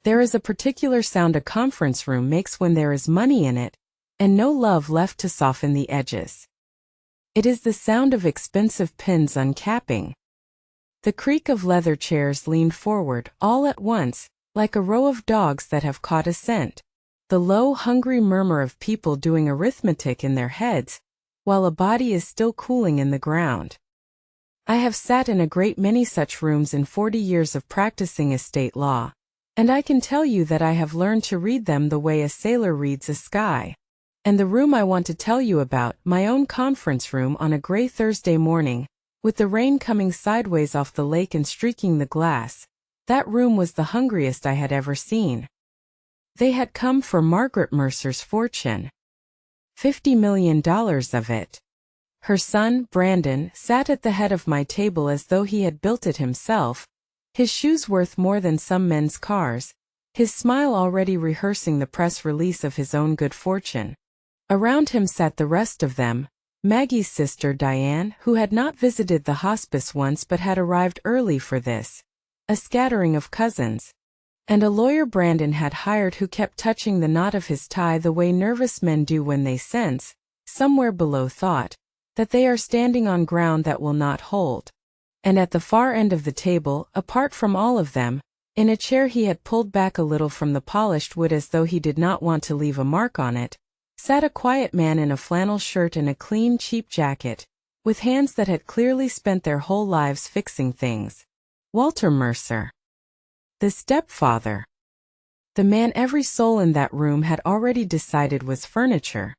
There is a particular sound a conference room makes when there is money in it, and no love left to soften the edges. It is the sound of expensive pins uncapping. The creak of leather chairs leaned forward all at once, like a row of dogs that have caught a scent. The low, hungry murmur of people doing arithmetic in their heads, while a body is still cooling in the ground. I have sat in a great many such rooms in 40 years of practicing estate law, and I can tell you that I have learned to read them the way a sailor reads a sky. And the room I want to tell you about, my own conference room on a gray Thursday morning, with the rain coming sideways off the lake and streaking the glass, that room was the hungriest I had ever seen. They had come for Margaret Mercer's fortune. $50 million of it. Her son, Brandon, sat at the head of my table as though he had built it himself, his shoes worth more than some men's cars, his smile already rehearsing the press release of his own good fortune. Around him sat the rest of them, Maggie's sister Diane, who had not visited the hospice once but had arrived early for this, a scattering of cousins, and a lawyer Brandon had hired who kept touching the knot of his tie the way nervous men do when they sense, somewhere below thought, that they are standing on ground that will not hold. And at the far end of the table, apart from all of them, in a chair he had pulled back a little from the polished wood as though he did not want to leave a mark on it, sat a quiet man in a flannel shirt and a clean, cheap jacket, with hands that had clearly spent their whole lives fixing things. Walter Mercer. The stepfather. The man every soul in that room had already decided was furniture.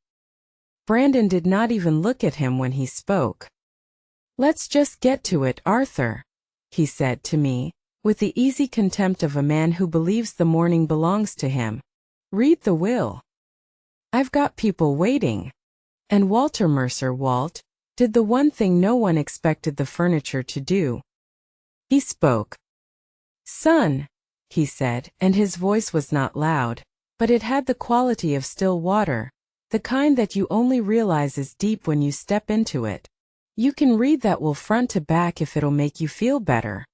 Brandon did not even look at him when he spoke. "Let's just get to it, Arthur," he said to me, with the easy contempt of a man who believes the morning belongs to him. "Read the will. I've got people waiting." And Walter Mercer, Walt, did the one thing no one expected the furniture to do. He spoke. "Son," he said, and his voice was not loud, but it had the quality of still water, the kind that you only realize is deep when you step into it. "You can read that will front to back if it'll make you feel better.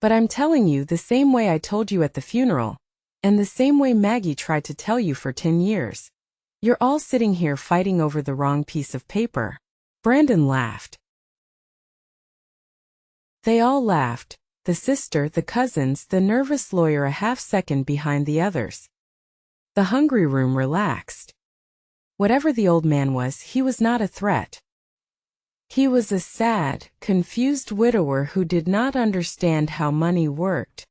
But I'm telling you the same way I told you at the funeral, and the same way Maggie tried to tell you for 10 years. You're all sitting here fighting over the wrong piece of paper." Brandon laughed. They all laughed, the sister, the cousins, the nervous lawyer a half-second behind the others. The hungry room relaxed. Whatever the old man was, he was not a threat. He was a sad, confused widower who did not understand how money worked,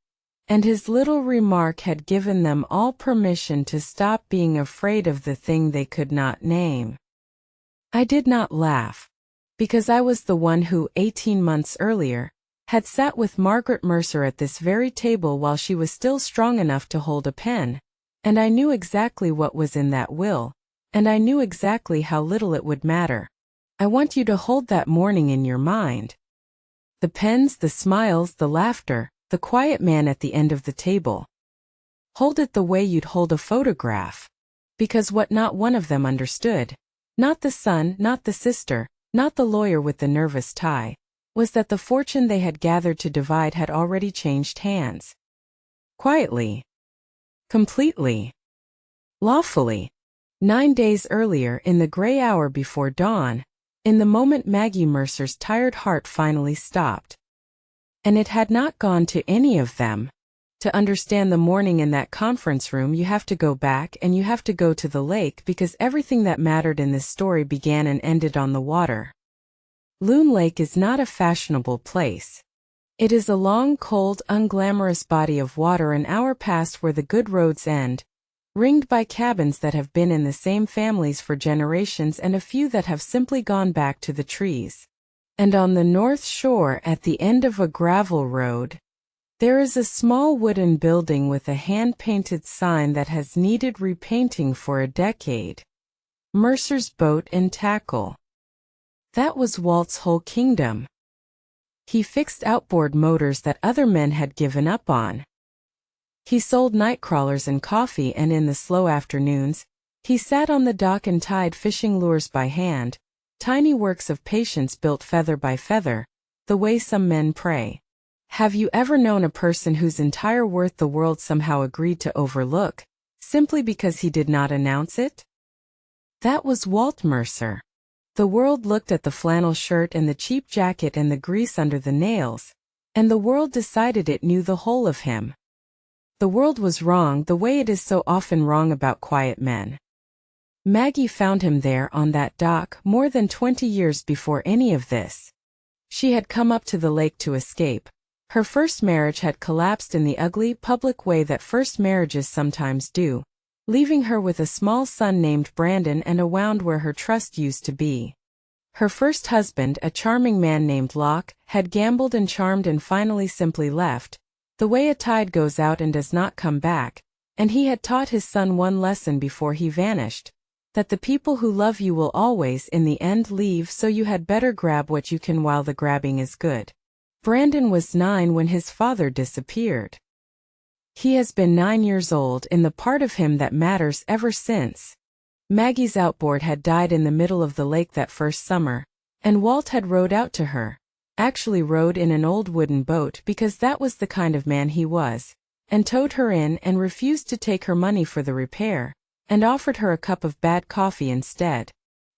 and his little remark had given them all permission to stop being afraid of the thing they could not name. I did not laugh, because I was the one who, 18 months earlier, had sat with Margaret Mercer at this very table while she was still strong enough to hold a pen, and I knew exactly what was in that will, and I knew exactly how little it would matter. I want you to hold that morning in your mind. The pens, the smiles, the laughter, the quiet man at the end of the table. Hold it the way you'd hold a photograph. Because what not one of them understood, not the son, not the sister, not the lawyer with the nervous tie, was that the fortune they had gathered to divide had already changed hands. Quietly. Completely. Lawfully. 9 days earlier, in the gray hour before dawn, in the moment Maggie Mercer's tired heart finally stopped. And it had not gone to any of them. To understand the morning in that conference room, you have to go back and you have to go to the lake, because everything that mattered in this story began and ended on the water. Loon Lake is not a fashionable place. It is a long, cold, unglamorous body of water an hour past where the good roads end, ringed by cabins that have been in the same families for generations and a few that have simply gone back to the trees. And on the north shore, at the end of a gravel road, there is a small wooden building with a hand-painted sign that has needed repainting for a decade. Mercer's Boat and Tackle. That was Walt's whole kingdom. He fixed outboard motors that other men had given up on. He sold nightcrawlers and coffee, and in the slow afternoons, he sat on the dock and tied fishing lures by hand, tiny works of patience built feather by feather, the way some men pray. Have you ever known a person whose entire worth the world somehow agreed to overlook, simply because he did not announce it? That was Walt Mercer. The world looked at the flannel shirt and the cheap jacket and the grease under the nails, and the world decided it knew the whole of him. The world was wrong the way it is so often wrong about quiet men. Maggie found him there on that dock more than 20 years before any of this. She had come up to the lake to escape. Her first marriage had collapsed in the ugly, public way that first marriages sometimes do, leaving her with a small son named Brandon and a wound where her trust used to be. Her first husband, a charming man named Locke, had gambled and charmed and finally simply left, the way a tide goes out and does not come back, and he had taught his son one lesson before he vanished, that the people who love you will always in the end leave, so you had better grab what you can while the grabbing is good. Brandon was 9 when his father disappeared. He has been 9 years old in the part of him that matters ever since. Maggie's outboard had died in the middle of the lake that first summer, and Walt had rowed out to her, actually rowed in an old wooden boat because that was the kind of man he was, and towed her in and refused to take her money for the repair, and offered her a cup of bad coffee instead.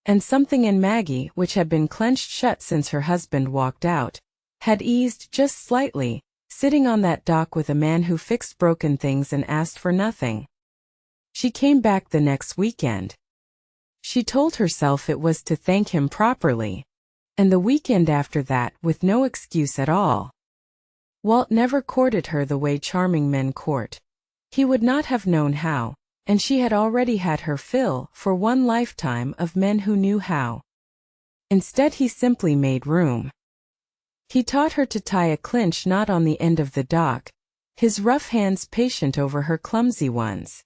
And something in Maggie, which had been clenched shut since her husband walked out, had eased just slightly, sitting on that dock with a man who fixed broken things and asked for nothing. She came back the next weekend. She told herself it was to thank him properly. And the weekend after that with no excuse at all. Walt never courted her the way charming men court. He would not have known how, and she had already had her fill, for one lifetime, of men who knew how. Instead he simply made room. He taught her to tie a clinch knot on the end of the dock, his rough hands patient over her clumsy ones.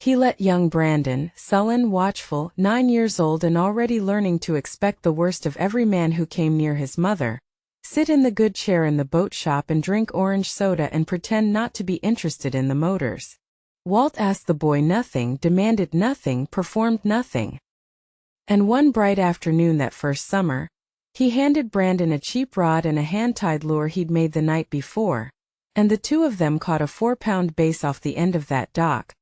He let young Brandon, sullen, watchful, 9 years old and already learning to expect the worst of every man who came near his mother, sit in the good chair in the boat shop and drink orange soda and pretend not to be interested in the motors. Walt asked the boy nothing, demanded nothing, performed nothing. And one bright afternoon that first summer, he handed Brandon a cheap rod and a hand-tied lure he'd made the night before, and the two of them caught a 4-pound bass off the end of that dock,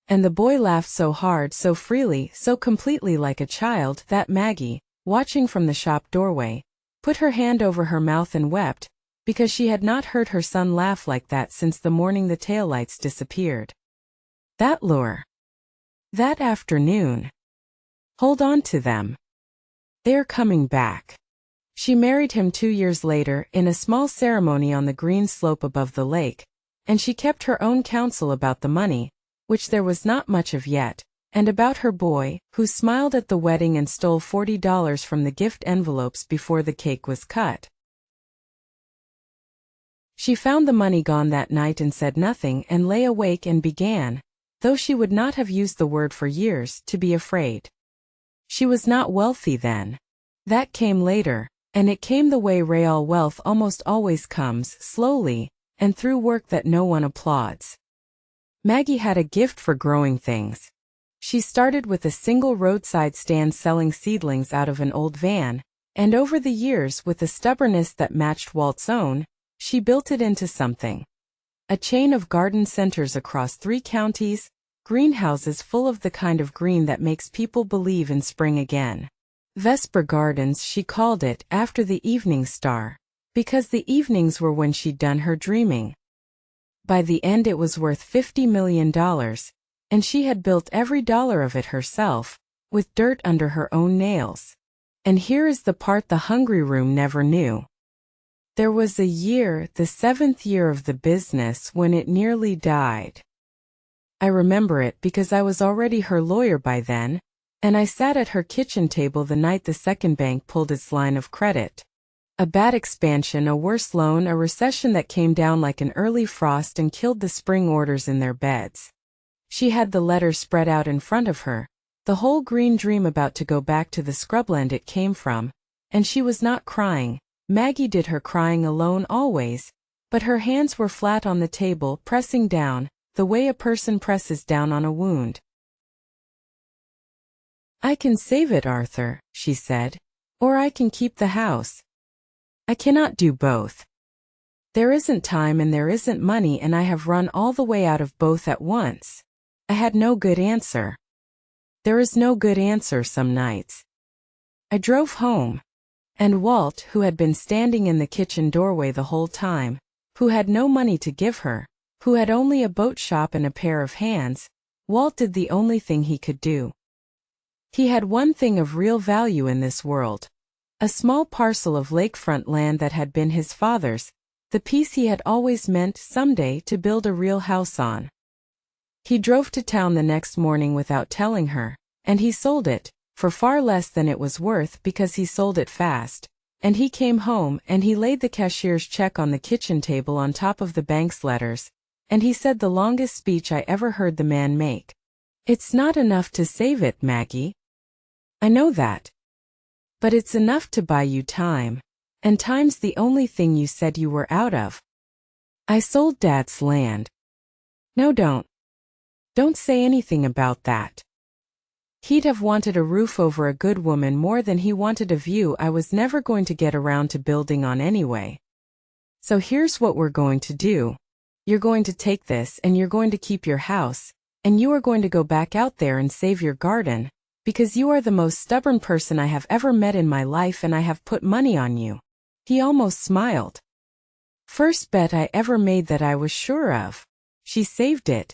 and the boy laughed so hard, so freely, so completely like a child that Maggie, watching from the shop doorway, put her hand over her mouth and wept, because she had not heard her son laugh like that since the morning the taillights disappeared. That lure. That afternoon. Hold on to them. They're coming back. She married him 2 years later in a small ceremony on the green slope above the lake, and she kept her own counsel about the money, which there was not much of yet, and about her boy, who smiled at the wedding and stole $40 from the gift envelopes before the cake was cut. She found the money gone that night and said nothing and lay awake and began, though she would not have used the word for years, to be afraid. She was not wealthy then. That came later. And it came the way real wealth almost always comes, slowly, and through work that no one applauds. Maggie had a gift for growing things. She started with a single roadside stand selling seedlings out of an old van, and over the years, with a stubbornness that matched Walt's own, she built it into something. A chain of garden centers across 3 counties, greenhouses full of the kind of green that makes people believe in spring again. Vesper Gardens, she called it, after the evening star, because the evenings were when she'd done her dreaming. By the end it was worth $50 million, and she had built every dollar of it herself, with dirt under her own nails. And here is the part the hungry room never knew. There was a year, the 7th year of the business, when it nearly died. I remember it because I was already her lawyer by then, and I sat at her kitchen table the night the second bank pulled its line of credit. A bad expansion, a worse loan, a recession that came down like an early frost and killed the spring orders in their beds. She had the letter spread out in front of her, the whole green dream about to go back to the scrubland it came from, and she was not crying. Maggie did her crying alone always, but her hands were flat on the table, pressing down, the way a person presses down on a wound. I can save it, Arthur, she said, or I can keep the house. I cannot do both. There isn't time and there isn't money, and I have run all the way out of both at once. I had no good answer. There is no good answer some nights. I drove home. And Walt, who had been standing in the kitchen doorway the whole time, who had no money to give her, who had only a boat shop and a pair of hands, Walt did the only thing he could do. He had one thing of real value in this world. A small parcel of lakefront land that had been his father's, the piece he had always meant someday to build a real house on. He drove to town the next morning without telling her, and he sold it, for far less than it was worth because he sold it fast, and he came home and he laid the cashier's check on the kitchen table on top of the bank's letters, and he said the longest speech I ever heard the man make. "It's not enough to save it, Maggie. I know that. But it's enough to buy you time, and time's the only thing you said you were out of. I sold Dad's land." No, don't say anything about that. He'd have wanted a roof over a good woman more than he wanted a view I was never going to get around to building on anyway. So here's what we're going to do. You're going to take this and you're going to keep your house, and you are going to go back out there and save your garden, because you are the most stubborn person I have ever met in my life, and I have put money on you. He almost smiled. First bet I ever made that I was sure of. She saved it.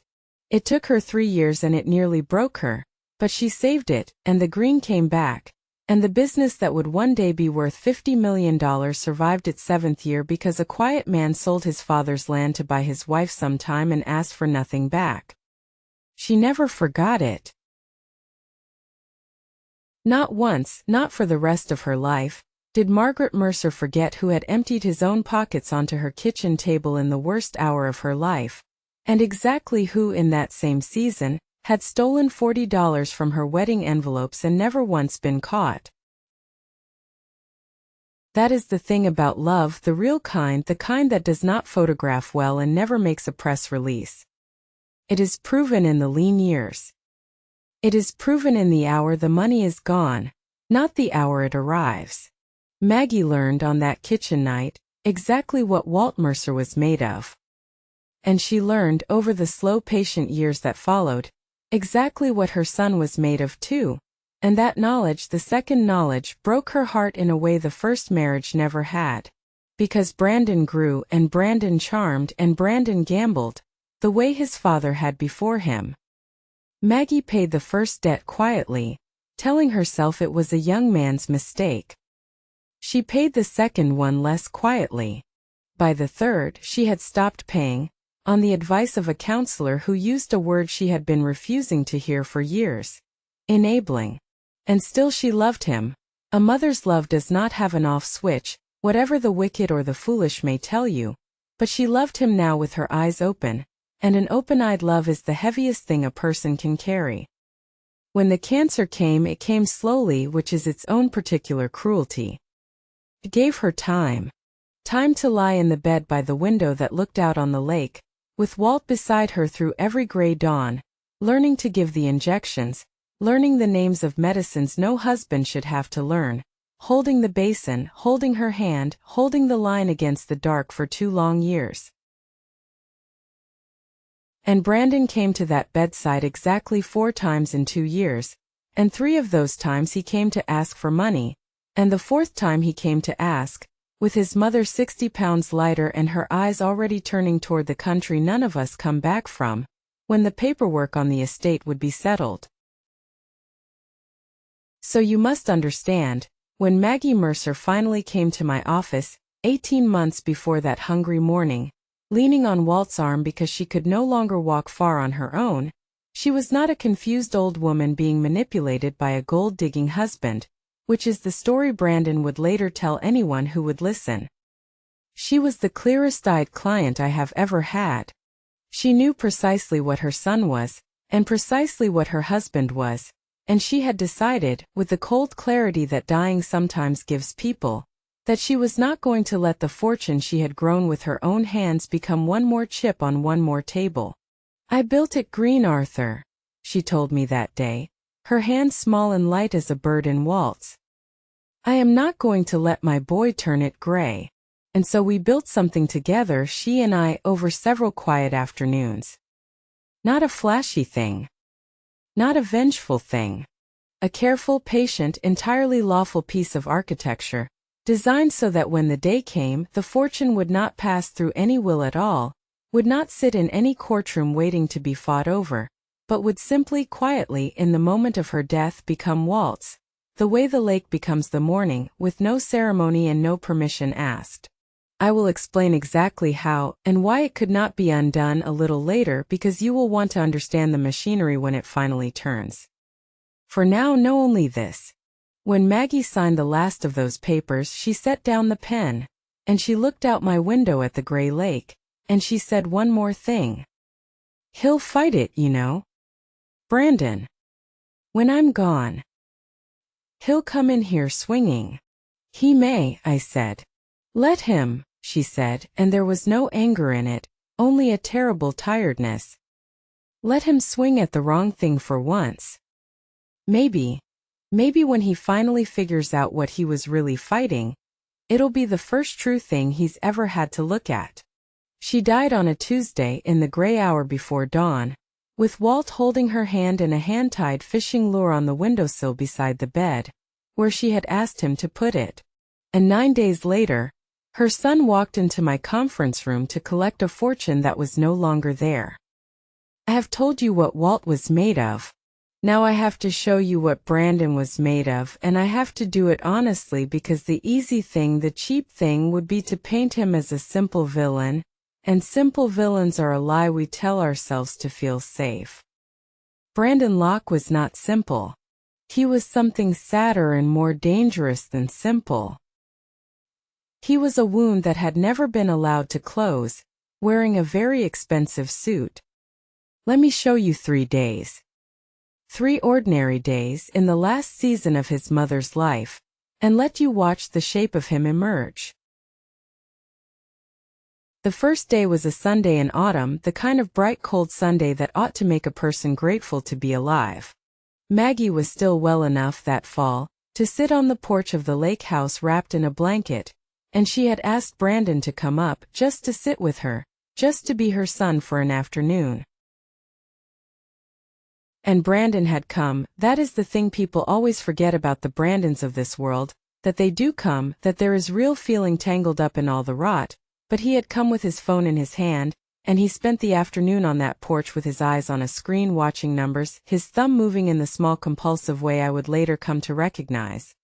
It took her 3 years and it nearly broke her. But she saved it, and the green came back, and the business that would one day be worth $50 million survived its 7th year because a quiet man sold his father's land to buy his wife some time and asked for nothing back. She never forgot it. Not once, not for the rest of her life, did Margaret Mercer forget who had emptied his own pockets onto her kitchen table in the worst hour of her life, and exactly who in that same season had stolen $40 from her wedding envelopes and never once been caught. That is the thing about love, the real kind, the kind that does not photograph well and never makes a press release. It is proven in the lean years. It is proven in the hour the money is gone, not the hour it arrives. Maggie learned on that kitchen night exactly what Walt Mercer was made of. And she learned over the slow, patient years that followed exactly what her son was made of too, and that knowledge, the second knowledge, broke her heart in a way the first marriage never had. Because Brandon grew and Brandon charmed and Brandon gambled, the way his father had before him. Maggie paid the first debt quietly, telling herself it was a young man's mistake. She paid the second one less quietly. By the third, she had stopped paying, on the advice of a counselor who used a word she had been refusing to hear for years: enabling. And still she loved him. A mother's love does not have an off switch, whatever the wicked or the foolish may tell you, but she loved him now with her eyes open, and an open-eyed love is the heaviest thing a person can carry. When the cancer came, it came slowly, which is its own particular cruelty. It gave her time. Time to lie in the bed by the window that looked out on the lake, with Walt beside her through every gray dawn, learning to give the injections, learning the names of medicines no husband should have to learn, holding the basin, holding her hand, holding the line against the dark for 2 long years. And Brandon came to that bedside exactly 4 times in 2 years, and 3 of those times he came to ask for money, and the 4th time he came to ask, with his mother 60 pounds lighter and her eyes already turning toward the country none of us come back from, when the paperwork on the estate would be settled. So you must understand, when Maggie Mercer finally came to my office, 18 months before that hungry morning, leaning on Walt's arm because she could no longer walk far on her own, she was not a confused old woman being manipulated by a gold-digging husband, which is the story Brandon would later tell anyone who would listen. She was the clearest-eyed client I have ever had. She knew precisely what her son was, and precisely what her husband was, and she had decided, with the cold clarity that dying sometimes gives people, that she was not going to let the fortune she had grown with her own hands become one more chip on one more table. "I built it green, Arthur," she told me that day, her hand small and light as a bird in Walt's. "I am not going to let my boy turn it gray. And so we built something together, she and I, over several quiet afternoons. Not a flashy thing. Not a vengeful thing. A careful, patient, entirely lawful piece of architecture, designed so that when the day came, the fortune would not pass through any will at all, would not sit in any courtroom waiting to be fought over, but would simply, quietly, in the moment of her death, become Walt's, the way the lake becomes the morning, with no ceremony and no permission asked. I will explain exactly how and why it could not be undone a little later, because you will want to understand the machinery when it finally turns. For now, know only this. When Maggie signed the last of those papers, she set down the pen, and she looked out my window at the gray lake, and she said one more thing. He'll fight it, you know. Brandon. When I'm gone. He'll come in here swinging. He may, I said. Let him, she said, and there was no anger in it, only a terrible tiredness. Let him swing at the wrong thing for once. Maybe when he finally figures out what he was really fighting, it'll be the first true thing he's ever had to look at. She died on a Tuesday in the gray hour before dawn, with Walt holding her hand and a hand-tied fishing lure on the windowsill beside the bed, where she had asked him to put it. And 9 days later, her son walked into my conference room to collect a fortune that was no longer there. I have told you what Walt was made of. Now I have to show you what Brandon was made of, and I have to do it honestly, because the easy thing, the cheap thing, would be to paint him as a simple villain, and simple villains are a lie we tell ourselves to feel safe. Brandon Locke was not simple. He was something sadder and more dangerous than simple. He was a wound that had never been allowed to close, wearing a very expensive suit. Let me show you 3 days. 3 ordinary days in the last season of his mother's life, and let you watch the shape of him emerge. The first day was a Sunday in autumn, the kind of bright cold Sunday that ought to make a person grateful to be alive. Maggie was still well enough that fall to sit on the porch of the lake house wrapped in a blanket, and she had asked Brandon to come up just to sit with her, just to be her son for an afternoon. And Brandon had come. That is the thing people always forget about the Brandons of this world, that they do come, that there is real feeling tangled up in all the rot, but he had come with his phone in his hand, and he spent the afternoon on that porch with his eyes on a screen watching numbers, his thumb moving in the small compulsive way I would later come to recognize.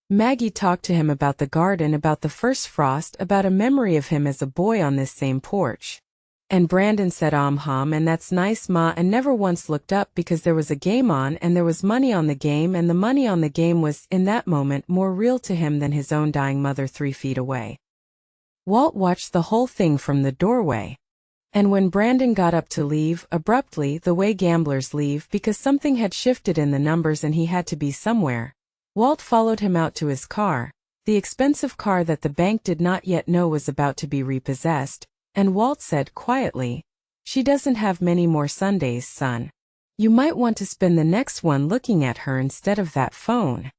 Maggie talked to him about the garden, about the first frost, about a memory of him as a boy on this same porch. And Brandon said and that's nice ma, and never once looked up, because there was a game on and there was money on the game, and the money on the game was, in that moment, more real to him than his own dying mother 3 feet away. Walt watched the whole thing from the doorway. And when Brandon got up to leave, abruptly, the way gamblers leave because something had shifted in the numbers and he had to be somewhere, Walt followed him out to his car, the expensive car that the bank did not yet know was about to be repossessed. And Walt said quietly, "She doesn't have many more Sundays, son. You might want to spend the next one looking at her instead of that phone."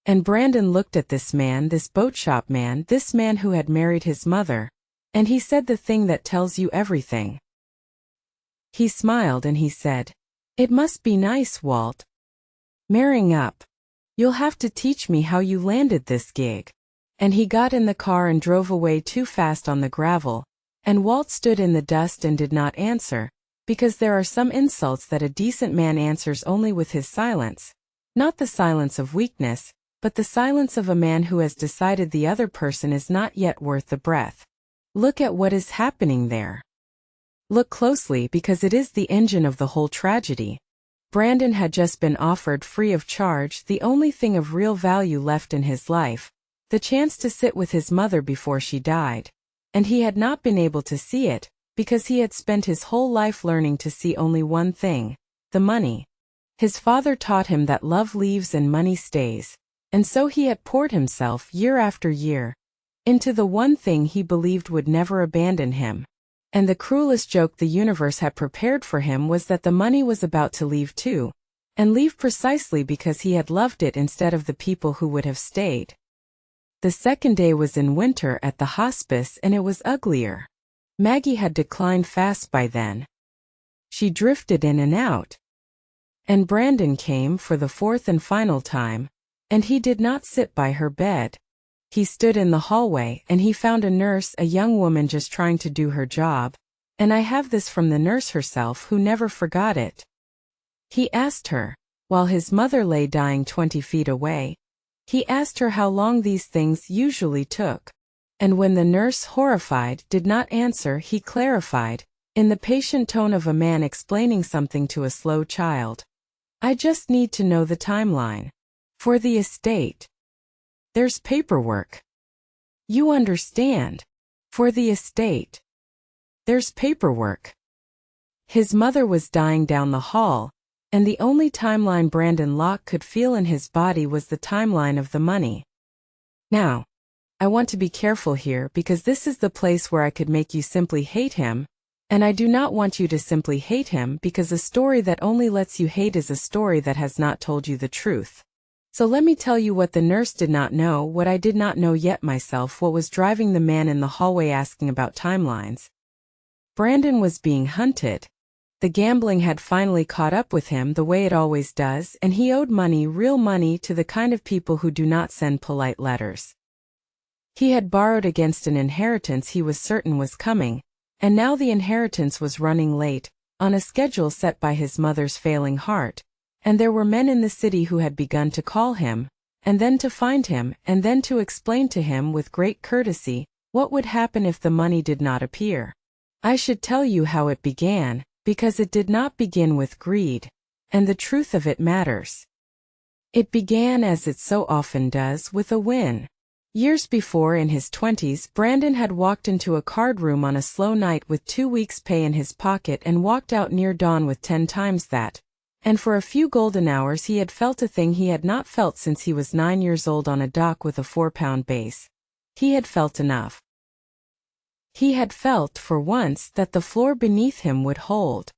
And Brandon looked at this man, this boat shop man, this man who had married his mother, and he said the thing that tells you everything. He smiled and he said, "It must be nice, Walt. Marrying up. You'll have to teach me how you landed this gig." And he got in the car and drove away too fast on the gravel. And Walt stood in the dust and did not answer, because there are some insults that a decent man answers only with his silence. Not the silence of weakness, but the silence of a man who has decided the other person is not yet worth the breath. Look at what is happening there. Look closely, because it is the engine of the whole tragedy. Brandon had just been offered, free of charge, the only thing of real value left in his life, the chance to sit with his mother before she died. And he had not been able to see it, because he had spent his whole life learning to see only one thing, the money. His father taught him that love leaves and money stays, and so he had poured himself, year after year, into the one thing he believed would never abandon him. And the cruelest joke the universe had prepared for him was that the money was about to leave too, and leave precisely because he had loved it instead of the people who would have stayed. The second day was in winter at the hospice and it was uglier. Maggie had declined fast by then. She drifted in and out. And Brandon came for the fourth and final time, and he did not sit by her bed. He stood in the hallway and he found a nurse, a young woman just trying to do her job, and I have this from the nurse herself who never forgot it. He asked her, while his mother lay dying 20 feet away, he asked her how long these things usually took. And when the nurse, horrified, did not answer, he clarified, in the patient tone of a man explaining something to a slow child. I just need to know the timeline. For the estate. There's paperwork. You understand. For the estate. There's paperwork. His mother was dying down the hall, and the only timeline Brandon Locke could feel in his body was the timeline of the money. Now, I want to be careful here because this is the place where I could make you simply hate him, and I do not want you to simply hate him because a story that only lets you hate is a story that has not told you the truth. So let me tell you what the nurse did not know, what I did not know yet myself, what was driving the man in the hallway asking about timelines. Brandon was being hunted. The gambling had finally caught up with him the way it always does, and he owed money, real money, to the kind of people who do not send polite letters. He had borrowed against an inheritance he was certain was coming, and now the inheritance was running late, on a schedule set by his mother's failing heart, and there were men in the city who had begun to call him, and then to find him, and then to explain to him with great courtesy what would happen if the money did not appear. I should tell you how it began, because it did not begin with greed, and the truth of it matters. It began, as it so often does, with a win. Years before, in his 20s, Brandon had walked into a card room on a slow night with 2 weeks' pay in his pocket and walked out near dawn with 10 times that. And for a few golden hours he had felt a thing he had not felt since he was 9 years old on a dock with a 4-pound base. He had felt enough. He had felt, for once, that the floor beneath him would hold.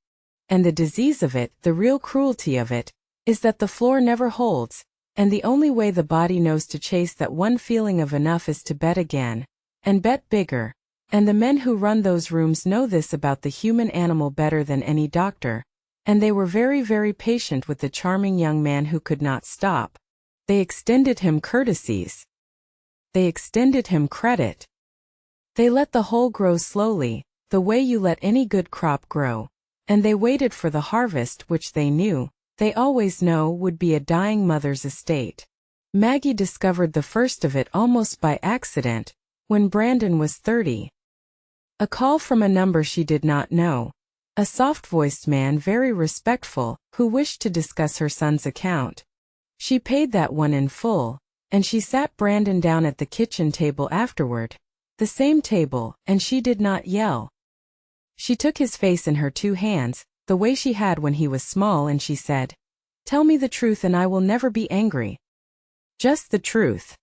And the disease of it, the real cruelty of it, is that the floor never holds, and the only way the body knows to chase that one feeling of enough is to bet again, and bet bigger, and the men who run those rooms know this about the human animal better than any doctor, and they were very, very patient with the charming young man who could not stop. They extended him courtesies. They extended him credit. They let the whole grow slowly, the way you let any good crop grow, and they waited for the harvest which they knew, they always know, would be a dying mother's estate. Maggie discovered the first of it almost by accident, when Brandon was 30. A call from a number she did not know, a soft-voiced man very respectful, who wished to discuss her son's account. She paid that one in full, and she sat Brandon down at the kitchen table afterward. The same table, and she did not yell. She took his face in her 2 hands, the way she had when he was small, and she said, "Tell me the truth and I will never be angry. Just the truth.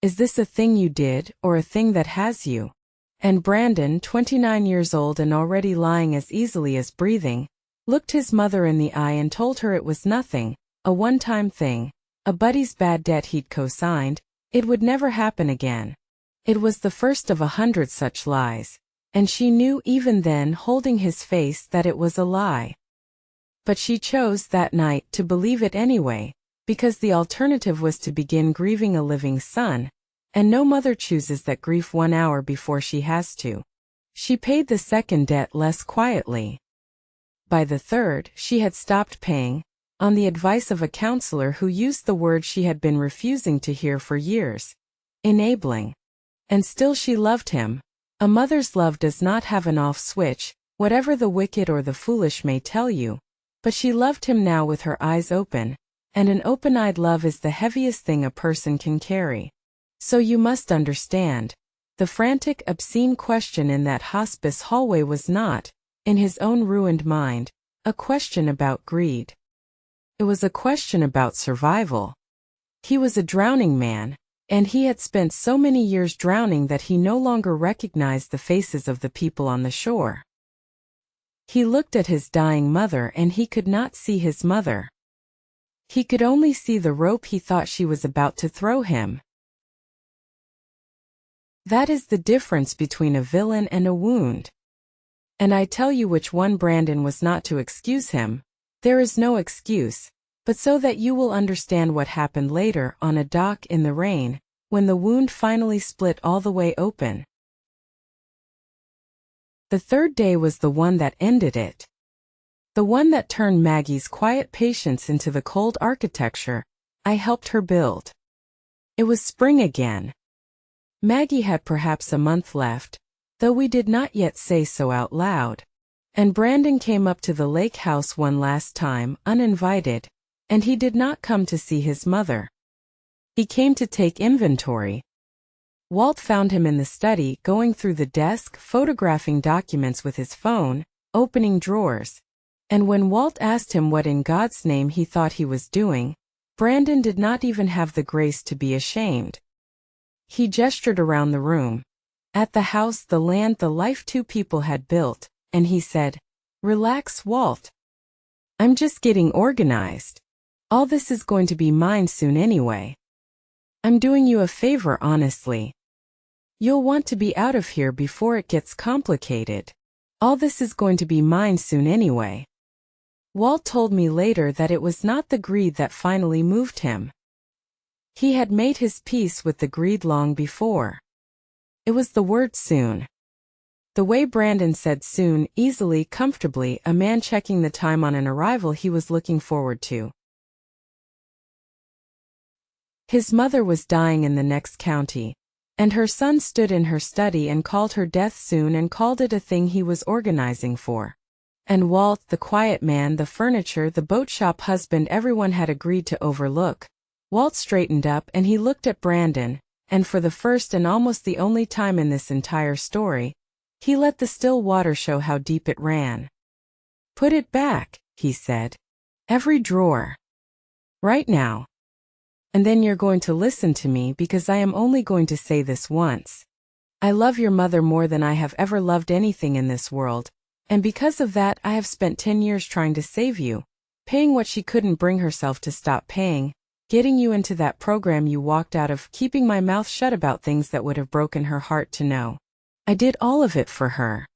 Is this a thing you did, or a thing that has you?" And Brandon, 29 years old and already lying as easily as breathing, looked his mother in the eye and told her it was nothing, a one-time thing, a buddy's bad debt he'd co-signed, it would never happen again. It was the first of 100 such lies, and she knew even then, holding his face, that it was a lie. But she chose that night to believe it anyway, because the alternative was to begin grieving a living son, and no mother chooses that grief 1 hour before she has to. She paid the second debt less quietly. By the third, she had stopped paying, on the advice of a counselor who used the word she had been refusing to hear for years: enabling. And still she loved him. A mother's love does not have an off switch, whatever the wicked or the foolish may tell you, but she loved him now with her eyes open, and an open-eyed love is the heaviest thing a person can carry. So you must understand, the frantic, obscene question in that hospice hallway was not, in his own ruined mind, a question about greed. It was a question about survival. He was a drowning man, and he had spent so many years drowning that he no longer recognized the faces of the people on the shore. He looked at his dying mother and he could not see his mother. He could only see the rope he thought she was about to throw him. That is the difference between a villain and a wound. And I tell you which one Brandon was not to excuse him. There is no excuse, but so that you will understand what happened later on a dock in the rain, when the wound finally split all the way open. The third day was the one that ended it. The one that turned Maggie's quiet patience into the cold architecture I helped her build. It was spring again. Maggie had perhaps a month left, though we did not yet say so out loud. And Brandon came up to the lake house one last time, uninvited, and he did not come to see his mother. He came to take inventory. Walt found him in the study, going through the desk, photographing documents with his phone, opening drawers. And when Walt asked him what in God's name he thought he was doing, Brandon did not even have the grace to be ashamed. He gestured around the room. At the house, the land, the life two people had built, and he said, "Relax, Walt. I'm just getting organized. All this is going to be mine soon anyway. I'm doing you a favor, honestly. You'll want to be out of here before it gets complicated. All this is going to be mine soon anyway." Walt told me later that it was not the greed that finally moved him. He had made his peace with the greed long before. It was the word soon. The way Brandon said soon, easily, comfortably, a man checking the time on an arrival he was looking forward to. His mother was dying in the next county, and her son stood in her study and called her death soon and called it a thing he was organizing for. And Walt, the quiet man, the furniture, the boat shop husband everyone had agreed to overlook. Walt straightened up and he looked at Brandon, and for the first and almost the only time in this entire story, he let the still water show how deep it ran. "Put it back," he said. "Every drawer. Right now. And then you're going to listen to me because I am only going to say this once. I love your mother more than I have ever loved anything in this world, and because of that I have spent 10 years trying to save you, paying what she couldn't bring herself to stop paying, getting you into that program you walked out of, keeping my mouth shut about things that would have broken her heart to know. I did all of it for her.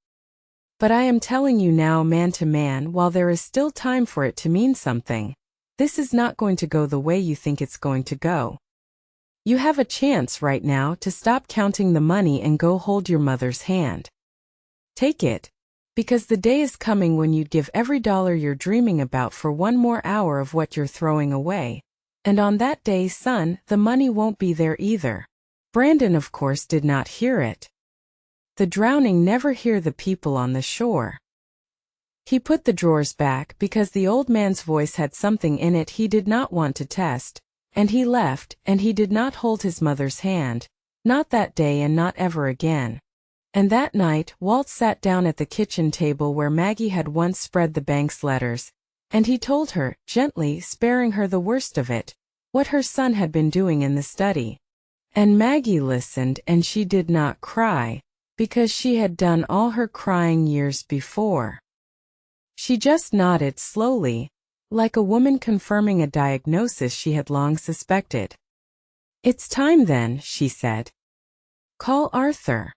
But I am telling you now, man to man, while there is still time for it to mean something, this is not going to go the way you think it's going to go. You have a chance right now to stop counting the money and go hold your mother's hand. Take it. Because the day is coming when you'd give every dollar you're dreaming about for one more hour of what you're throwing away. And on that day, son, the money won't be there either." Brandon, of course, did not hear it. The drowning never hear the people on the shore. He put the drawers back because the old man's voice had something in it he did not want to test, and he left, and he did not hold his mother's hand, not that day and not ever again. And that night, Walt sat down at the kitchen table where Maggie had once spread the bank's letters, and he told her, gently, sparing her the worst of it, what her son had been doing in the study. And Maggie listened, and she did not cry, because she had done all her crying years before. She just nodded slowly, like a woman confirming a diagnosis she had long suspected. "It's time then," she said. "Call Arthur."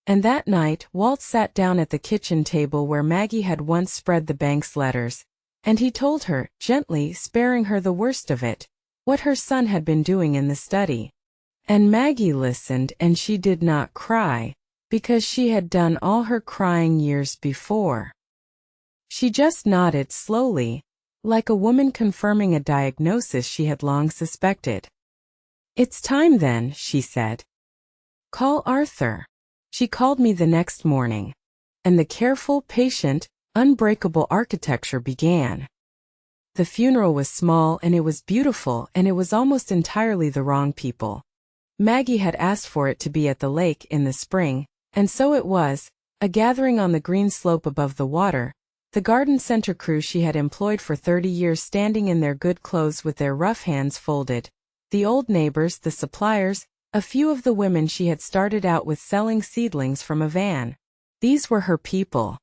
And that night, Walt sat down at the kitchen table where Maggie had once spread the bank's letters, and he told her, gently, sparing her the worst of it, what her son had been doing in the study. And Maggie listened, and she did not cry, because she had done all her crying years before. She just nodded slowly, like a woman confirming a diagnosis she had long suspected. "It's time then," she said. "Call Arthur." She called me the next morning, and the careful, patient, unbreakable architecture began. The funeral was small and it was beautiful, and it was almost entirely the wrong people. Maggie had asked for it to be at the lake in the spring, and so it was, a gathering on the green slope above the water, the garden center crew she had employed for 30 years standing in their good clothes with their rough hands folded, the old neighbors, the suppliers, a few of the women she had started out with selling seedlings from a van. These were her people.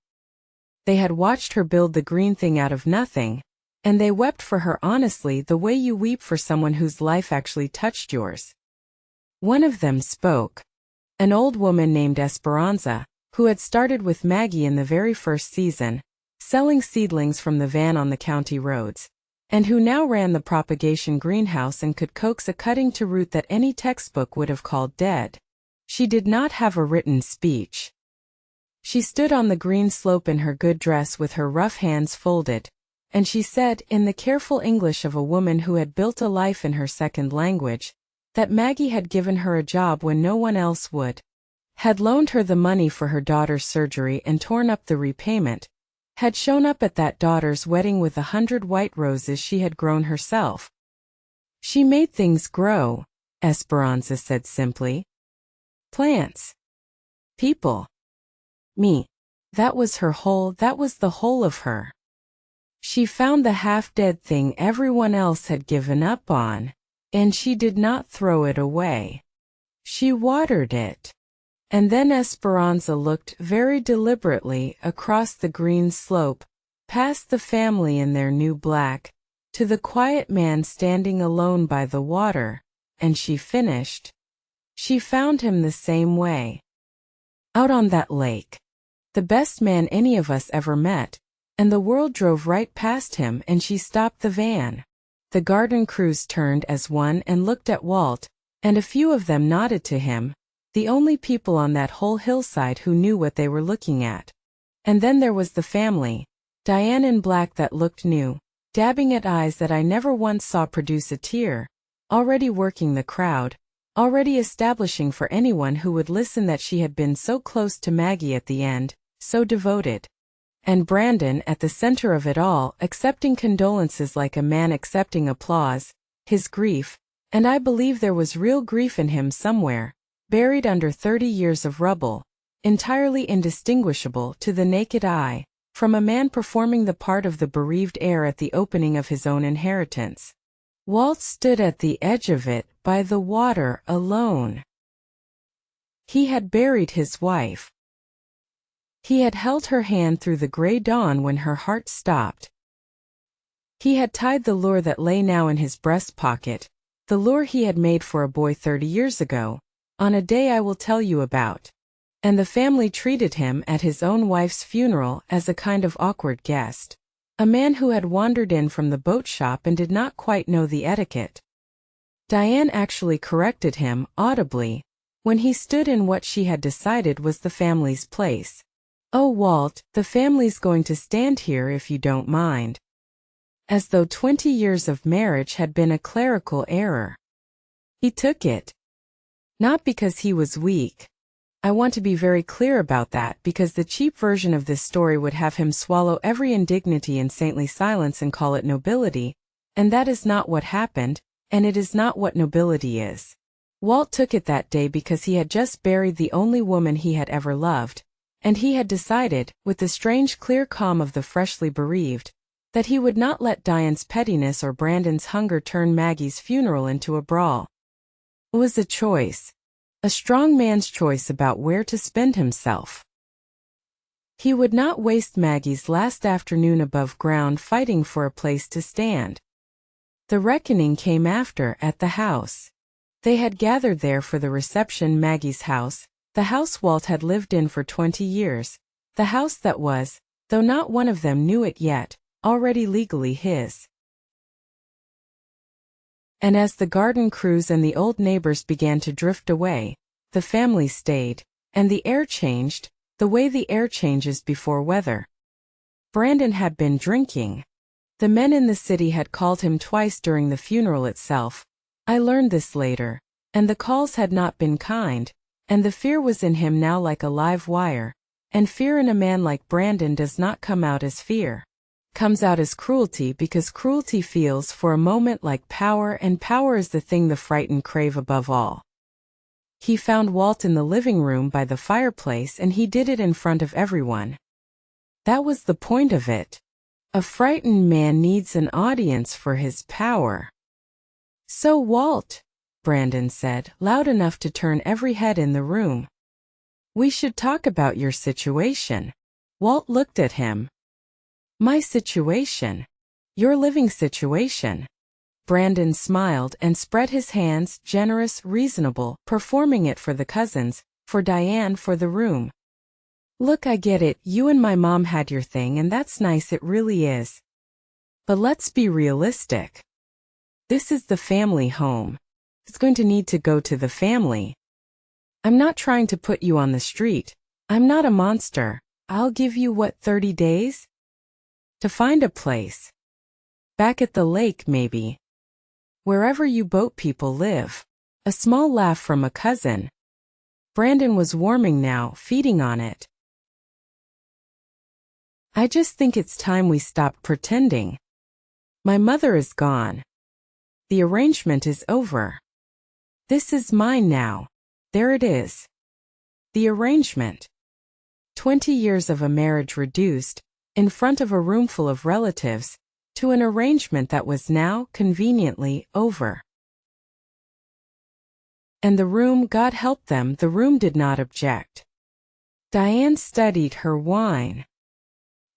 They had watched her build the green thing out of nothing, and they wept for her honestly the way you weep for someone whose life actually touched yours. One of them spoke. an old woman named Esperanza, who had started with Maggie in the very first season, selling seedlings from the van on the county roads, and who now ran the propagation greenhouse and could coax a cutting to root that any textbook would have called dead. She did not have a written speech. She stood on the green slope in her good dress with her rough hands folded, and she said, in the careful English of a woman who had built a life in her second language, that Maggie had given her a job when no one else would, had loaned her the money for her daughter's surgery and torn up the repayment, had shown up at that daughter's wedding with 100 white roses she had grown herself. She made things grow, Esperanza said simply. Plants. People. Me. That was the whole of her. She found the half-dead thing everyone else had given up on, and she did not throw it away. She watered it. And then Esperanza looked very deliberately across the green slope, past the family in their new black, to the quiet man standing alone by the water, and she finished. She found him the same way. Out on that lake. The best man any of us ever met, and the world drove right past him and she stopped the van. The garden crews turned as one and looked at Walt, and a few of them nodded to him, the only people on that whole hillside who knew what they were looking at. And then there was the family, Diane in black that looked new, dabbing at eyes that I never once saw produce a tear, already working the crowd, already establishing for anyone who would listen that she had been so close to Maggie at the end, so devoted. And Brandon at the center of it all, accepting condolences like a man accepting applause, his grief, and I believe there was real grief in him somewhere, buried under 30 years of rubble, entirely indistinguishable to the naked eye, from a man performing the part of the bereaved heir at the opening of his own inheritance. Walt stood at the edge of it, by the water, alone. He had buried his wife. He had held her hand through the gray dawn when her heart stopped. He had tied the lure that lay now in his breast pocket, the lure he had made for a boy 30 years ago, on a day I will tell you about. And the family treated him at his own wife's funeral as a kind of awkward guest, a man who had wandered in from the boat shop and did not quite know the etiquette. Diane actually corrected him, audibly, when he stood in what she had decided was the family's place. "Oh, Walt, the family's going to stand here if you don't mind." As though 20 years of marriage had been a clerical error. He took it. Not because he was weak. I want to be very clear about that because the cheap version of this story would have him swallow every indignity in saintly silence and call it nobility, and that is not what happened, and it is not what nobility is. Walt took it that day because he had just buried the only woman he had ever loved, and he had decided, with the strange clear calm of the freshly bereaved, that he would not let Diane's pettiness or Brandon's hunger turn Maggie's funeral into a brawl. It was a choice. A strong man's choice about where to spend himself. He would not waste Maggie's last afternoon above ground fighting for a place to stand. The reckoning came after, at the house. They had gathered there for the reception, Maggie's house, the house Walt had lived in for 20 years, the house that was, though not one of them knew it yet, already legally his. And as the garden crews and the old neighbors began to drift away, the family stayed, and the air changed, the way the air changes before weather. Brandon had been drinking. The men in the city had called him twice during the funeral itself. I learned this later, and the calls had not been kind, and the fear was in him now like a live wire, and fear in a man like Brandon does not come out as fear. Comes out as cruelty because cruelty feels for a moment like power, and power is the thing the frightened crave above all. He found Walt in the living room by the fireplace and he did it in front of everyone. That was the point of it. A frightened man needs an audience for his power. "So Walt," Brandon said, loud enough to turn every head in the room. "We should talk about your situation." Walt looked at him. "My situation? Your living situation?" Brandon smiled and spread his hands, generous, reasonable, performing it for the cousins, For Diane, for the room. Look, I get it, you and my mom had your thing and that's nice, it really is. But let's be realistic. This is the family home. It's going to need to go to the family. I'm not trying to put you on the street. I'm not a monster. I'll give you, 30 days? To find a place. Back at the lake, maybe. Wherever you boat people live. A small laugh from a cousin. Brandon was warming now, feeding on it. I just think it's time we stopped pretending. My mother is gone. The arrangement is over. This is mine now. There it is. The arrangement. 20 years of a marriage reduced, in front of a roomful of relatives, to an arrangement that was now, conveniently, over. And the room, God help them, the room did not object. Diane studied her wine.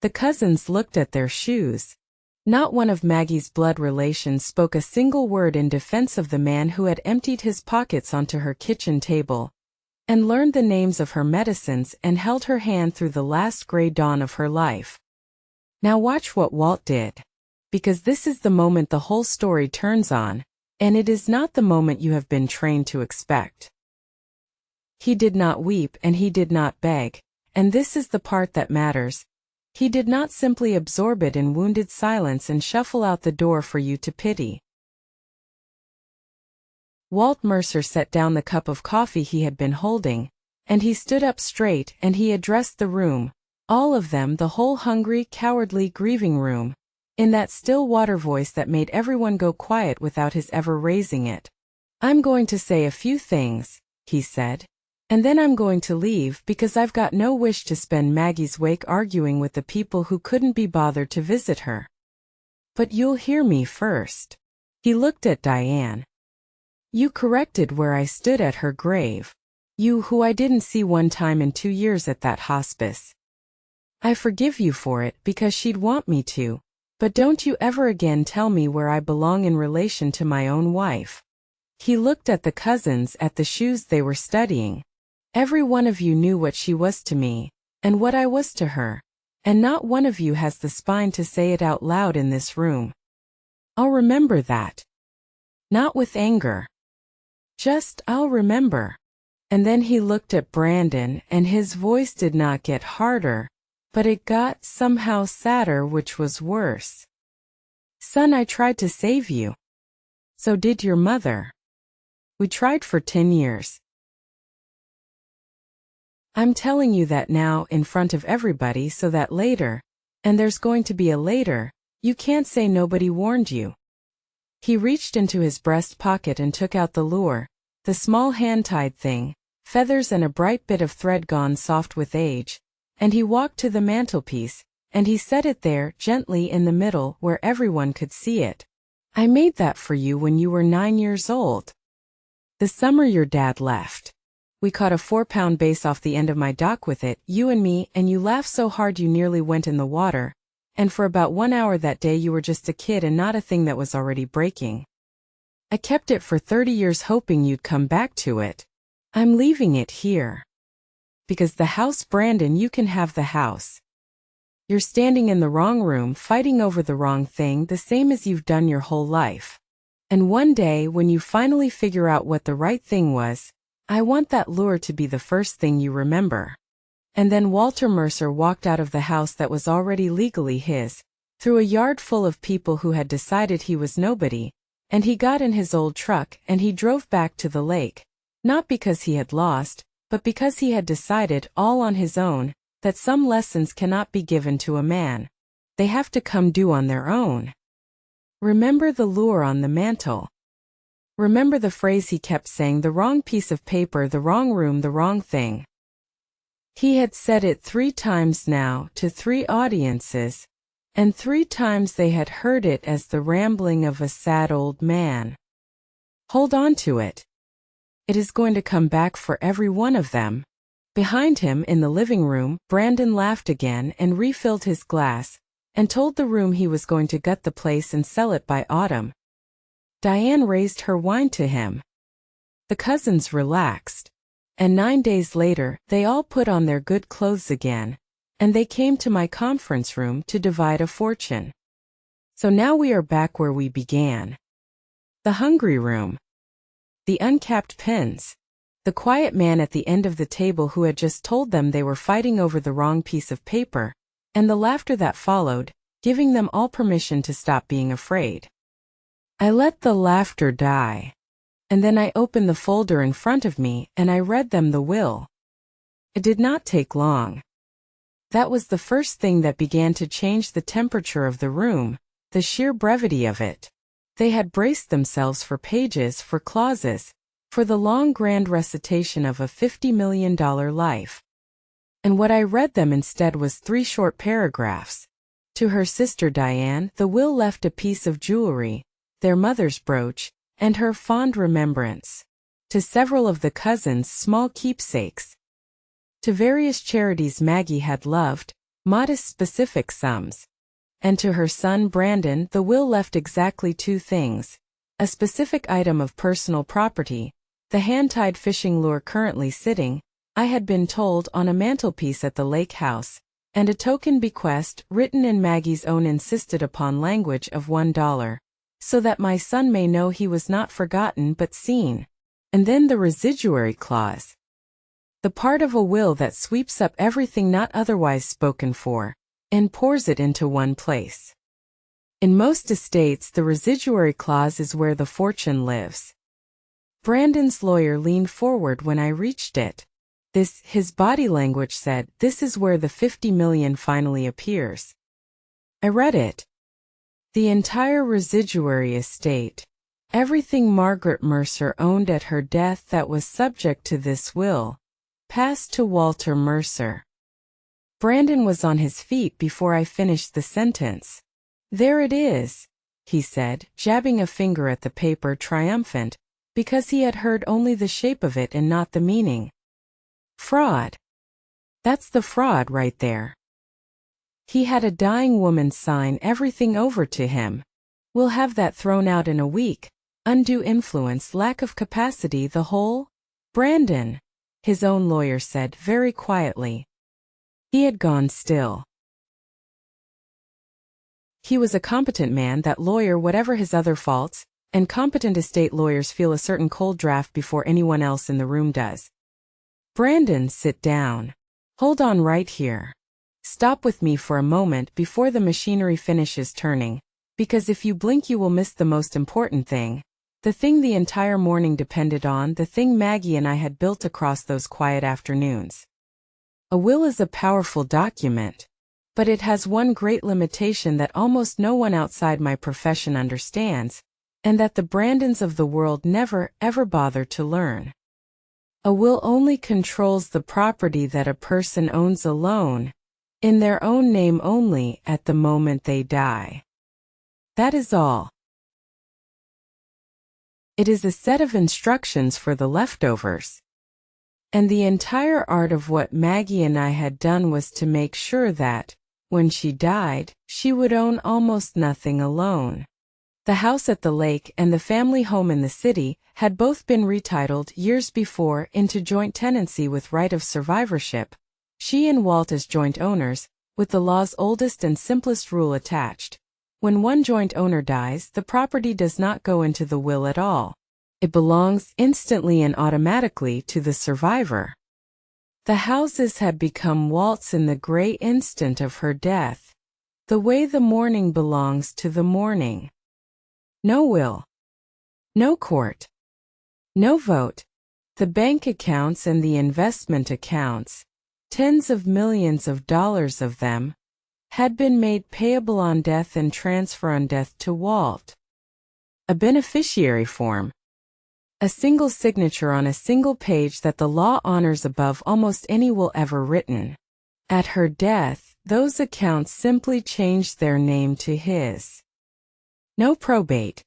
The cousins looked at their shoes. Not one of Maggie's blood relations spoke a single word in defense of the man who had emptied his pockets onto her kitchen table, and learned the names of her medicines and held her hand through the last gray dawn of her life. Now watch what Walt did. Because this is the moment the whole story turns on, and it is not the moment you have been trained to expect. He did not weep and he did not beg, and this is the part that matters. He did not simply absorb it in wounded silence and shuffle out the door for you to pity. Walt Mercer set down the cup of coffee he had been holding, and he stood up straight and he addressed the room, all of them, the whole hungry, cowardly, grieving room, in that still water voice that made everyone go quiet without his ever raising it. I'm going to say a few things, he said, and then I'm going to leave because I've got no wish to spend Maggie's wake arguing with the people who couldn't be bothered to visit her. But you'll hear me first. He looked at Diane. You corrected where I stood at her grave. You who I didn't see one time in 2 years at that hospice. I forgive you for it because she'd want me to. But don't you ever again tell me where I belong in relation to my own wife. He looked at the cousins, at the shoes they were studying. Every one of you knew what she was to me, and what I was to her, and not one of you has the spine to say it out loud in this room. I'll remember that. Not with anger. Just, I'll remember. And then he looked at Brandon, and his voice did not get harder, but it got somehow sadder, which was worse. Son, I tried to save you. So did your mother. We tried for 10 years. I'm telling you that now in front of everybody so that later, and there's going to be a later, you can't say nobody warned you. He reached into his breast pocket and took out the lure, the small hand-tied thing, feathers and a bright bit of thread gone soft with age, and he walked to the mantelpiece, and he set it there, gently in the middle, where everyone could see it. I made that for you when you were 9 years old. The summer your dad left. We caught a 4-pound bass off the end of my dock with it, you and me, and you laughed so hard you nearly went in the water, and for about 1 hour that day you were just a kid and not a thing that was already breaking. I kept it for 30 years hoping you'd come back to it. I'm leaving it here. Because the house, Brandon, you can have the house. You're standing in the wrong room fighting over the wrong thing, the same as you've done your whole life. And one day when you finally figure out what the right thing was, I want that lure to be the first thing you remember. And then Walter Mercer walked out of the house that was already legally his, through a yard full of people who had decided he was nobody, and he got in his old truck and he drove back to the lake, not because he had lost, but because he had decided, all on his own, that some lessons cannot be given to a man. They have to come due on their own. Remember the lure on the mantel. Remember the phrase he kept saying, the wrong piece of paper, the wrong room, the wrong thing. He had said it 3 times now, to 3 audiences, and 3 times they had heard it as the rambling of a sad old man. Hold on to it. It is going to come back for every one of them. Behind him in the living room, Brandon laughed again and refilled his glass, and told the room he was going to gut the place and sell it by autumn. Diane raised her wine to him. The cousins relaxed. And 9 days later, they all put on their good clothes again, and they came to my conference room to divide a fortune. So now we are back where we began. The hungry room. The uncapped pins. The quiet man at the end of the table who had just told them they were fighting over the wrong piece of paper, and the laughter that followed, giving them all permission to stop being afraid. I let the laughter die. And then I opened the folder in front of me and I read them the will. It did not take long. That was the first thing that began to change the temperature of the room, the sheer brevity of it. They had braced themselves for pages, for clauses, for the long grand recitation of a $50 million life. And what I read them instead was 3 short paragraphs. To her sister Diane, the will left a piece of jewelry, their mother's brooch, and her fond remembrance. To several of the cousins, small keepsakes. To various charities Maggie had loved, modest specific sums. And to her son Brandon, the will left exactly 2 things. A specific item of personal property, the hand-tied fishing lure currently sitting, I had been told, on a mantelpiece at the lake house, and a token bequest written in Maggie's own insisted upon language of $1. So that my son may know he was not forgotten but seen. And then the residuary clause. The part of a will that sweeps up everything not otherwise spoken for, and pours it into one place. In most estates, the residuary clause is where the fortune lives. Brandon's lawyer leaned forward when I reached it. His body language said, this is where the $50 million finally appears. I read it. The entire residuary estate, everything Margaret Mercer owned at her death that was subject to this will, passed to Walter Mercer. Brandon was on his feet before I finished the sentence. There it is, he said, jabbing a finger at the paper, triumphant, because he had heard only the shape of it and not the meaning. Fraud. That's the fraud right there. He had a dying woman sign everything over to him. We'll have that thrown out in a week. Undue influence, lack of capacity, the whole. Brandon, his own lawyer said very quietly. He had gone still. He was a competent man, that lawyer, whatever his other faults, and competent estate lawyers feel a certain cold draft before anyone else in the room does. Brandon, sit down. Hold on right here. Stop with me for a moment before the machinery finishes turning, because if you blink you will miss the most important thing, the thing the entire morning depended on, the thing Maggie and I had built across those quiet afternoons. A will is a powerful document, but it has one great limitation that almost no one outside my profession understands, and that the Brandons of the world never, ever bother to learn. A will only controls the property that a person owns alone, in their own name only, at the moment they die. That is all. It is a set of instructions for the leftovers. And the entire art of what Maggie and I had done was to make sure that, when she died, she would own almost nothing alone. The house at the lake and the family home in the city had both been retitled years before into joint tenancy with right of survivorship, she and Walt as joint owners, with the law's oldest and simplest rule attached. When one joint owner dies, the property does not go into the will at all. It belongs instantly and automatically to the survivor. The houses had become Walt's in the gray instant of her death, the way the morning belongs to the morning. No will. No court. No vote. The bank accounts and the investment accounts, tens of millions of dollars of them, had been made payable on death and transfer on death to Walt. A beneficiary form. A single signature on a single page that the law honors above almost any will ever written. At her death, those accounts simply changed their name to his. No probate.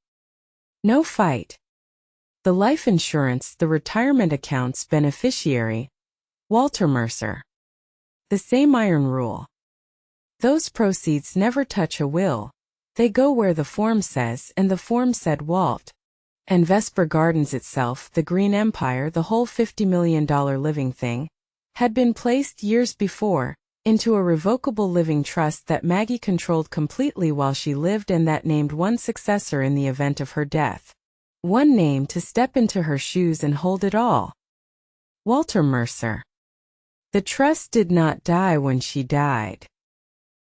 No fight. The life insurance, the retirement accounts beneficiary, Walter Mercer. The same iron rule. Those proceeds never touch a will. They go where the form says, and the form said Walt. And Vesper Gardens itself, the Green Empire, the whole $50 million living thing, had been placed years before into a revocable living trust that Maggie controlled completely while she lived and that named one successor in the event of her death. One name to step into her shoes and hold it all. Walter Mercer. The trust did not die when she died.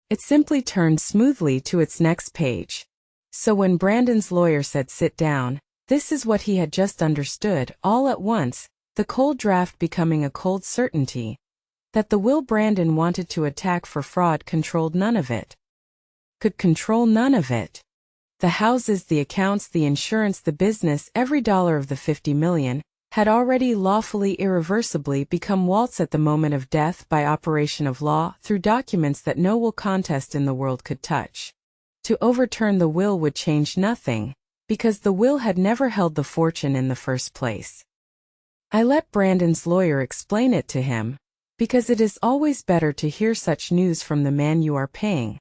It simply turned smoothly to its next page. So when Brandon's lawyer said sit down, this is what he had just understood, all at once, the cold draft becoming a cold certainty, that the will Brandon wanted to attack for fraud controlled none of it. Could control none of it. The houses, the accounts, the insurance, the business, every dollar of the $50 million, had already lawfully irreversibly become Walt's at the moment of death by operation of law through documents that no will contest in the world could touch. To overturn the will would change nothing, because the will had never held the fortune in the first place. I let Brandon's lawyer explain it to him, because it is always better to hear such news from the man you are paying.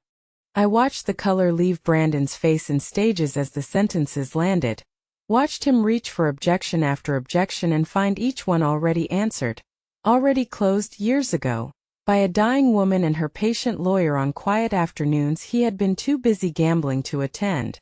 I watched the color leave Brandon's face in stages as the sentences landed, watched him reach for objection after objection and find each one already answered, already closed years ago, by a dying woman and her patient lawyer on quiet afternoons he had been too busy gambling to attend.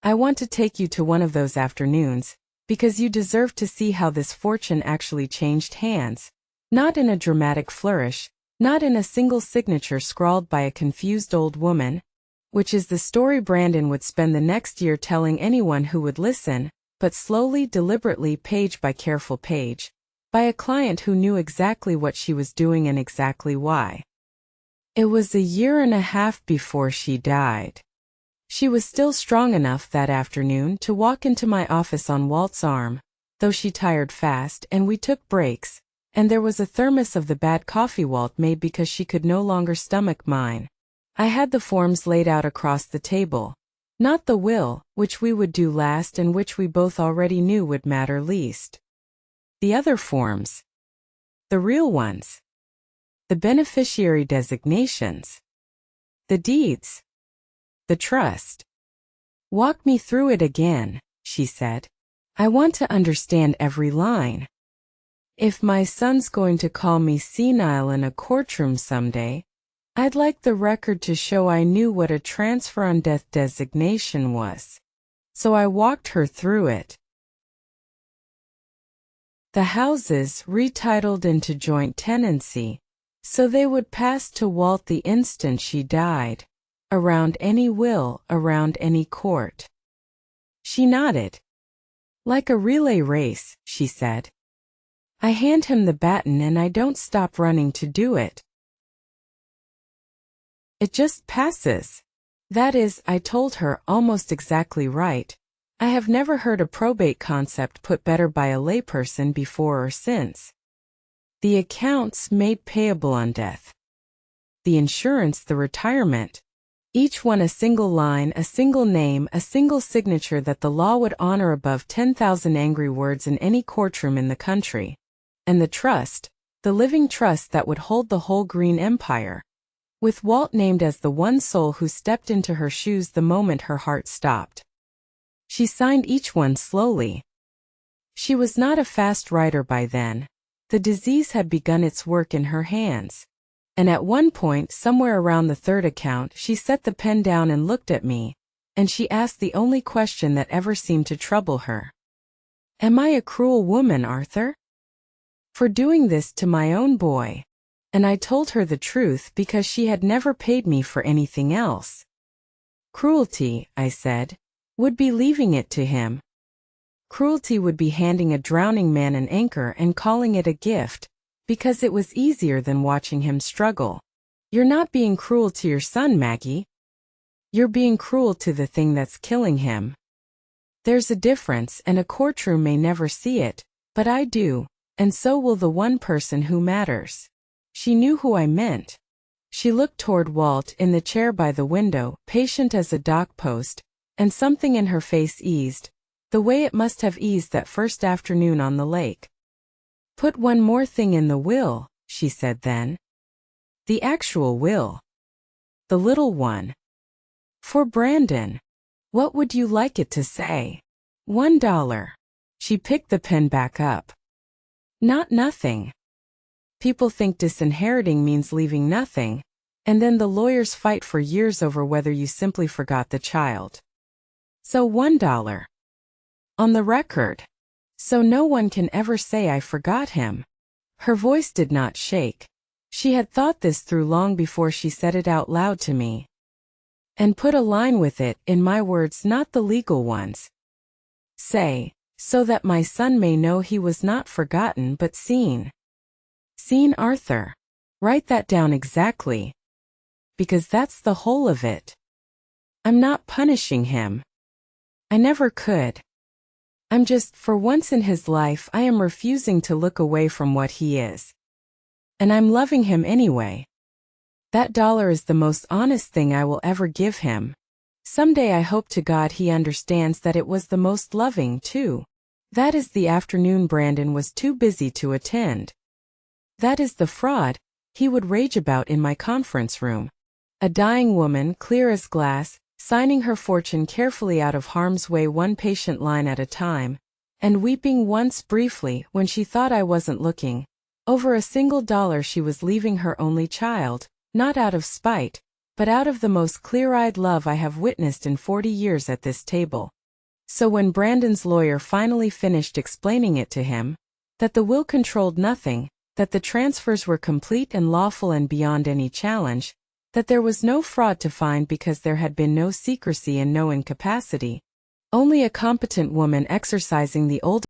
I want to take you to one of those afternoons, because you deserve to see how this fortune actually changed hands, not in a dramatic flourish, not in a single signature scrawled by a confused old woman, which is the story Brandon would spend the next year telling anyone who would listen, but slowly, deliberately, page by careful page, by a client who knew exactly what she was doing and exactly why. It was a year and a half before she died. She was still strong enough that afternoon to walk into my office on Walt's arm, though she tired fast and we took breaks, and there was a thermos of the bad coffee Walt made because she could no longer stomach mine. I had the forms laid out across the table. Not the will, which we would do last and which we both already knew would matter least. The other forms. The real ones. The beneficiary designations. The deeds. The trust. Walk me through it again, she said. I want to understand every line. If my son's going to call me senile in a courtroom someday, I'd like the record to show I knew what a transfer on death designation was. So I walked her through it. The houses retitled into joint tenancy, so they would pass to Walt the instant she died. Around any will, around any court. She nodded. Like a relay race, she said. I hand him the baton and I don't stop running to do it. It just passes. That is, I told her, almost exactly right. I have never heard a probate concept put better by a layperson before or since. The accounts made payable on death. The insurance, the retirement. Each one a single line, a single name, a single signature that the law would honor above 10,000 angry words in any courtroom in the country. And the trust, the living trust that would hold the whole Green Empire. With Walt named as the one soul who stepped into her shoes the moment her heart stopped. She signed each one slowly. She was not a fast writer by then. The disease had begun its work in her hands. And at one point, somewhere around the third account, she set the pen down and looked at me, and she asked the only question that ever seemed to trouble her. Am I a cruel woman, Arthur? For doing this to my own boy? And I told her the truth because she had never paid me for anything else. Cruelty, I said, would be leaving it to him. Cruelty would be handing a drowning man an anchor and calling it a gift, because it was easier than watching him struggle. You're not being cruel to your son, Maggie. You're being cruel to the thing that's killing him. There's a difference, and a courtroom may never see it, but I do, and so will the one person who matters. She knew who I meant. She looked toward Walt in the chair by the window, patient as a dock post, and something in her face eased, the way it must have eased that first afternoon on the lake. Put one more thing in the will, she said then. The actual will. The little one. For Brandon. What would you like it to say? $1. She picked the pen back up. Not nothing. People think disinheriting means leaving nothing, and then the lawyers fight for years over whether you simply forgot the child. So $1. On the record. So no one can ever say I forgot him. Her voice did not shake. She had thought this through long before she said it out loud to me. And put a line with it, in my words, not the legal ones. Say, so that my son may know he was not forgotten but seen. Seen, Arthur. Write that down exactly. Because that's the whole of it. I'm not punishing him. I never could. I'm just, for once in his life, I am refusing to look away from what he is. And I'm loving him anyway. That $1 is the most honest thing I will ever give him. Someday I hope to God he understands that it was the most loving, too. That is the afternoon Brandon was too busy to attend. That is the fraud he would rage about in my conference room. A dying woman, clear as glass, signing her fortune carefully out of harm's way, one patient line at a time, and weeping once briefly when she thought I wasn't looking. Over a single $1 she was leaving her only child, not out of spite, but out of the most clear-eyed love I have witnessed in 40 years at this table. So when Brandon's lawyer finally finished explaining it to him, that the will controlled nothing, that the transfers were complete and lawful and beyond any challenge, that there was no fraud to find because there had been no secrecy and no incapacity, only a competent woman exercising the old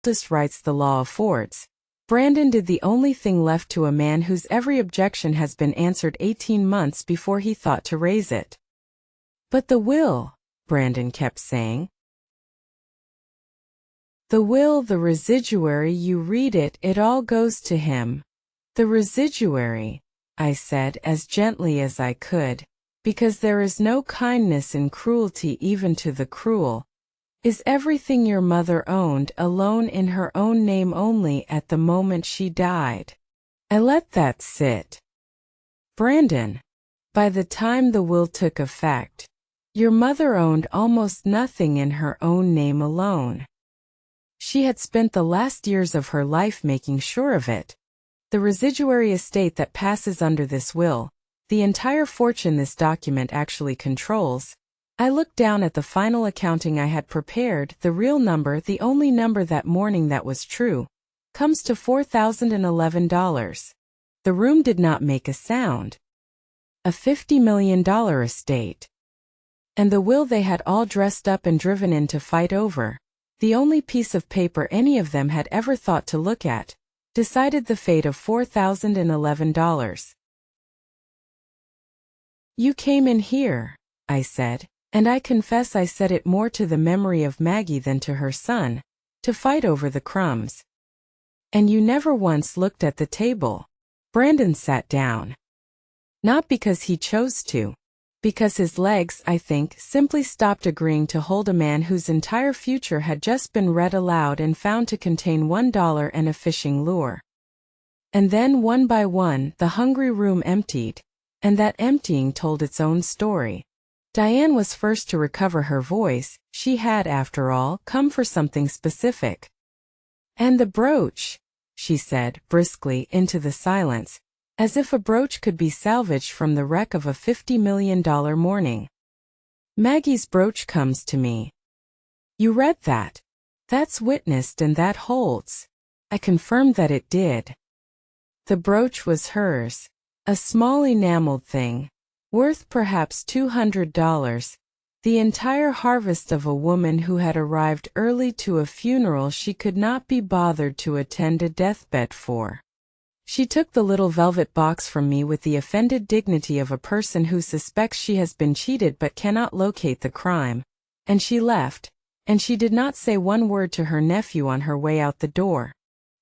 This writes the law affords. Brandon did the only thing left to a man whose every objection has been answered 18 months before he thought to raise it. But the will, Brandon kept saying. The will, the residuary, you read it, it all goes to him. The residuary, I said as gently as I could, because there is no kindness in cruelty even to the cruel, is everything your mother owned alone in her own name only at the moment she died. I let that sit. Brandon, by the time the will took effect, your mother owned almost nothing in her own name alone. She had spent the last years of her life making sure of it. The residuary estate that passes under this will, the entire fortune this document actually controls. I looked down at the final accounting I had prepared. The real number, the only number that morning that was true, comes to $4,011. The room did not make a sound. A $50 million estate. And the will they had all dressed up and driven in to fight over, the only piece of paper any of them had ever thought to look at, decided the fate of $4,011. You came in here, I said, and I confess I said it more to the memory of Maggie than to her son, to fight over the crumbs. And you never once looked at the table. Brandon sat down. Not because he chose to. Because his legs, I think, simply stopped agreeing to hold a man whose entire future had just been read aloud and found to contain $1 and a fishing lure. And then one by one, the hungry room emptied, and that emptying told its own story. Diane was first to recover her voice. She had, after all, come for something specific. And the brooch, she said, briskly, into the silence, as if a brooch could be salvaged from the wreck of a $50 million morning. Maggie's brooch comes to me. You read that. That's witnessed and that holds. I confirmed that it did. The brooch was hers, a small enameled thing, worth perhaps $200, the entire harvest of a woman who had arrived early to a funeral she could not be bothered to attend a deathbed for. She took the little velvet box from me with the offended dignity of a person who suspects she has been cheated but cannot locate the crime, and she left, and she did not say one word to her nephew on her way out the door,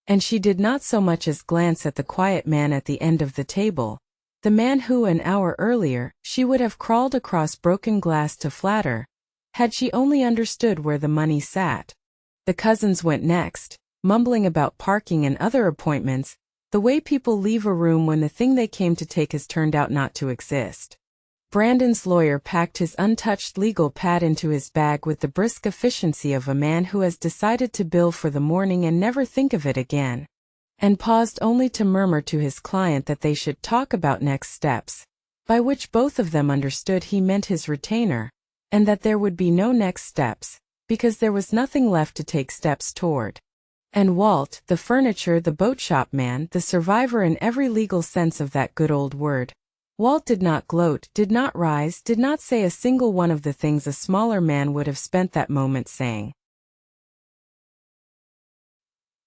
and she did not so much as glance at the quiet man at the end of the table, the man who an hour earlier she would have crawled across broken glass to flatter, had she only understood where the money sat. The cousins went next, mumbling about parking and other appointments, the way people leave a room when the thing they came to take has turned out not to exist. Brandon's lawyer packed his untouched legal pad into his bag with the brisk efficiency of a man who has decided to bill for the morning and never think of it again, and paused only to murmur to his client that they should talk about next steps, by which both of them understood he meant his retainer, and that there would be no next steps, because there was nothing left to take steps toward. And Walt, the furniture, the boat shop man, the survivor in every legal sense of that good old word, Walt did not gloat, did not rise, did not say a single one of the things a smaller man would have spent that moment saying.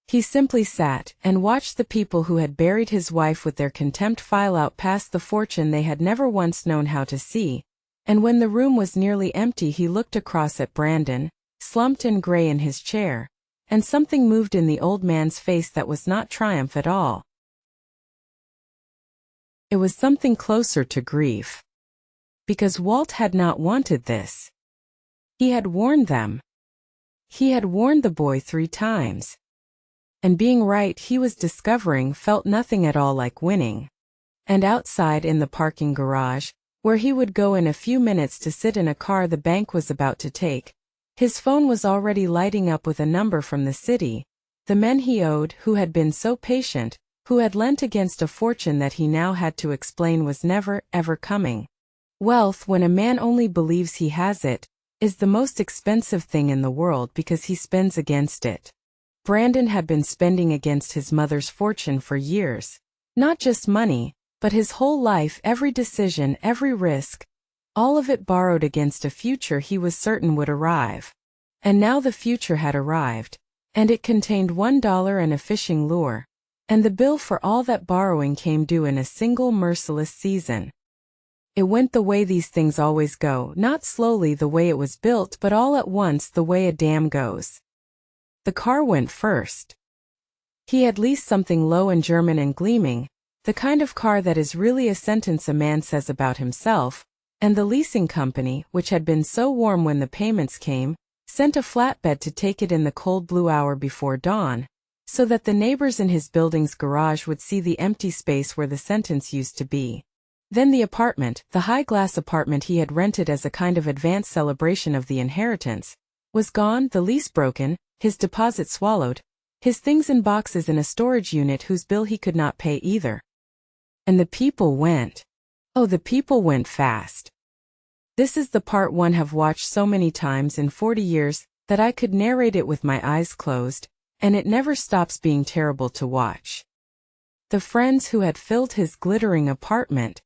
He simply sat and watched the people who had buried his wife with their contempt file out past the fortune they had never once known how to see, and when the room was nearly empty he looked across at Brandon, slumped and gray in his chair, and something moved in the old man's face that was not triumph at all. It was something closer to grief. Because Walt had not wanted this. He had warned them. He had warned the boy 3 times. And being right, he was discovering, felt nothing at all like winning. And outside in the parking garage, where he would go in a few minutes to sit in a car the bank was about to take, his phone was already lighting up with a number from the city, the men he owed, who had been so patient, who had lent against a fortune that he now had to explain was never, ever coming. Wealth, when a man only believes he has it, is the most expensive thing in the world because he spends against it. Brandon had been spending against his mother's fortune for years. Not just money, but his whole life, every decision, every risk, all of it borrowed against a future he was certain would arrive. And now the future had arrived, and it contained $1 and a fishing lure, and the bill for all that borrowing came due in a single merciless season. It went the way these things always go, not slowly the way it was built, but all at once the way a dam goes. The car went first. He had leased something low and German and gleaming, the kind of car that is really a sentence a man says about himself, and the leasing company, which had been so warm when the payments came, sent a flatbed to take it in the cold blue hour before dawn, so that the neighbors in his building's garage would see the empty space where the sentence used to be. Then the apartment, the high-glass apartment he had rented as a kind of advance celebration of the inheritance, was gone, the lease broken, his deposit swallowed, his things in boxes in a storage unit whose bill he could not pay either. And the people went. Oh, the people went fast. This is the part one have watched so many times in 40 years that I could narrate it with my eyes closed, and it never stops being terrible to watch. The friends who had filled his glittering apartment,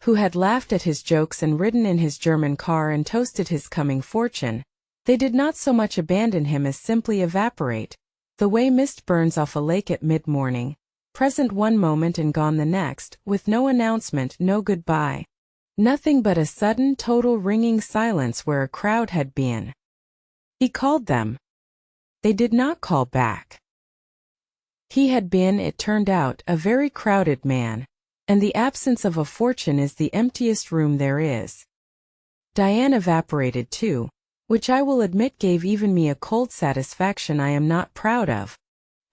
who had laughed at his jokes and ridden in his German car and toasted his coming fortune, they did not so much abandon him as simply evaporate, the way mist burns off a lake at mid-morning, present one moment and gone the next, with no announcement, no goodbye. Nothing but a sudden, total ringing silence where a crowd had been. He called them. They did not call back. He had been, it turned out, a very crowded man, and the absence of a fortune is the emptiest room there is. Diane evaporated too, which I will admit gave even me a cold satisfaction I am not proud of.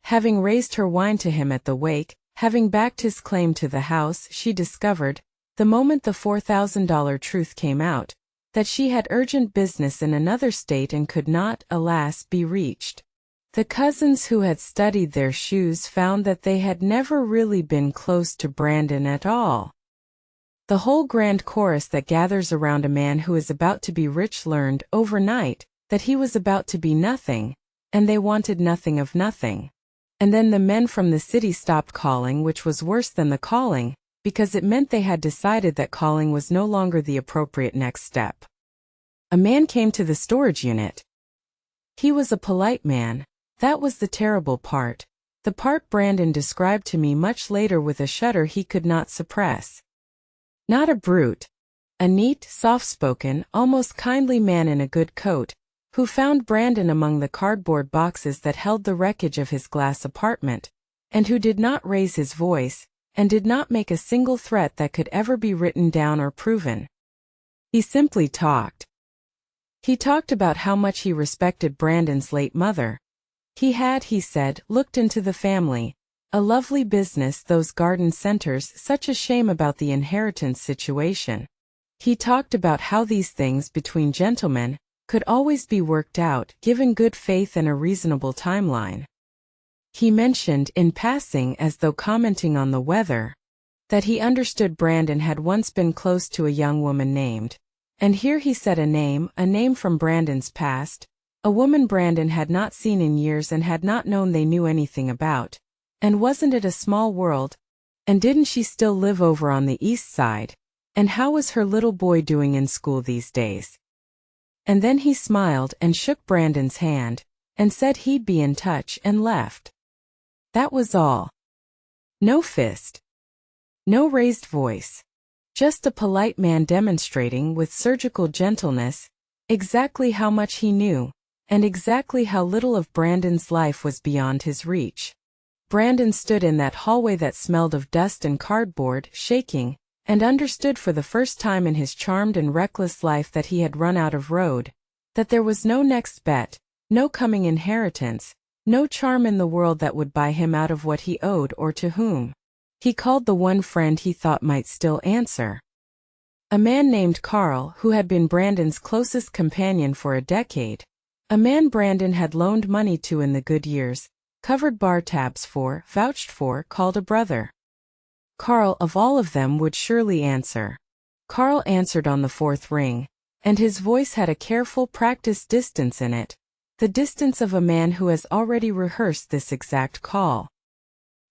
Having raised her wine to him at the wake, having backed his claim to the house, she discovered, the moment the $4,000 truth came out, that she had urgent business in another state and could not, alas, be reached. The cousins who had studied their shoes found that they had never really been close to Brandon at all. The whole grand chorus that gathers around a man who is about to be rich learned, overnight, that he was about to be nothing, and they wanted nothing of nothing. And then the men from the city stopped calling, which was worse than the calling, because it meant they had decided that calling was no longer the appropriate next step. A man came to the storage unit. He was a polite man. That was the terrible part, the part Brandon described to me much later with a shudder he could not suppress. Not a brute. A neat, soft-spoken, almost kindly man in a good coat, who found Brandon among the cardboard boxes that held the wreckage of his glass apartment, and who did not raise his voice, and did not make a single threat that could ever be written down or proven. He simply talked. He talked about how much he respected Brandon's late mother. He had, he said, looked into the family. A lovely business, those garden centers, such a shame about the inheritance situation. He talked about how these things between gentlemen could always be worked out, given good faith and a reasonable timeline. He mentioned, in passing as though commenting on the weather, that he understood Brandon had once been close to a young woman named, and here he said a name from Brandon's past, a woman Brandon had not seen in years and had not known they knew anything about. And wasn't it a small world? And didn't she still live over on the east side? And how was her little boy doing in school these days? And then he smiled and shook Brandon's hand, and said he'd be in touch, and left. That was all. No fist. No raised voice. Just a polite man demonstrating with surgical gentleness exactly how much he knew, and exactly how little of Brandon's life was beyond his reach. Brandon stood in that hallway that smelled of dust and cardboard, shaking, and understood for the first time in his charmed and reckless life that he had run out of road, that there was no next bet, no coming inheritance, no charm in the world that would buy him out of what he owed or to whom. He called the one friend he thought might still answer. A man named Carl, who had been Brandon's closest companion for a decade. A man Brandon had loaned money to in the good years, covered bar tabs for, vouched for, called a brother. Carl, of all of them, would surely answer. Carl answered on the fourth ring, and his voice had a careful, practiced distance in it, the distance of a man who has already rehearsed this exact call.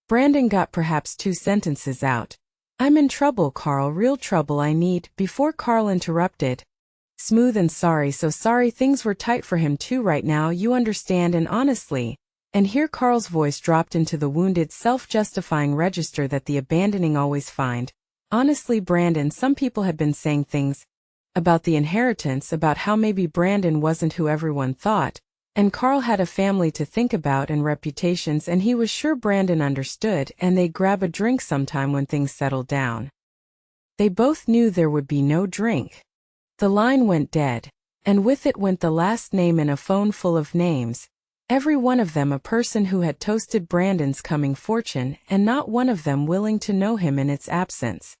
Brandon got perhaps 2 sentences out. "I'm in trouble, Carl, real trouble I need," before Carl interrupted. "Smooth and sorry, so sorry, things were tight for him too right now, you understand, and honestly, And here Carl's voice dropped into the wounded, self-justifying register that the abandoning always find. Honestly, Brandon, some people had been saying things about the inheritance, about how maybe Brandon wasn't who everyone thought, and Carl had a family to think about and reputations, and he was sure Brandon understood, and they'd grab a drink sometime when things settled down. They both knew there would be no drink. The line went dead, and with it went the last name in a phone full of names, every one of them a person who had toasted Brandon's coming fortune, and not one of them willing to know him in its absence.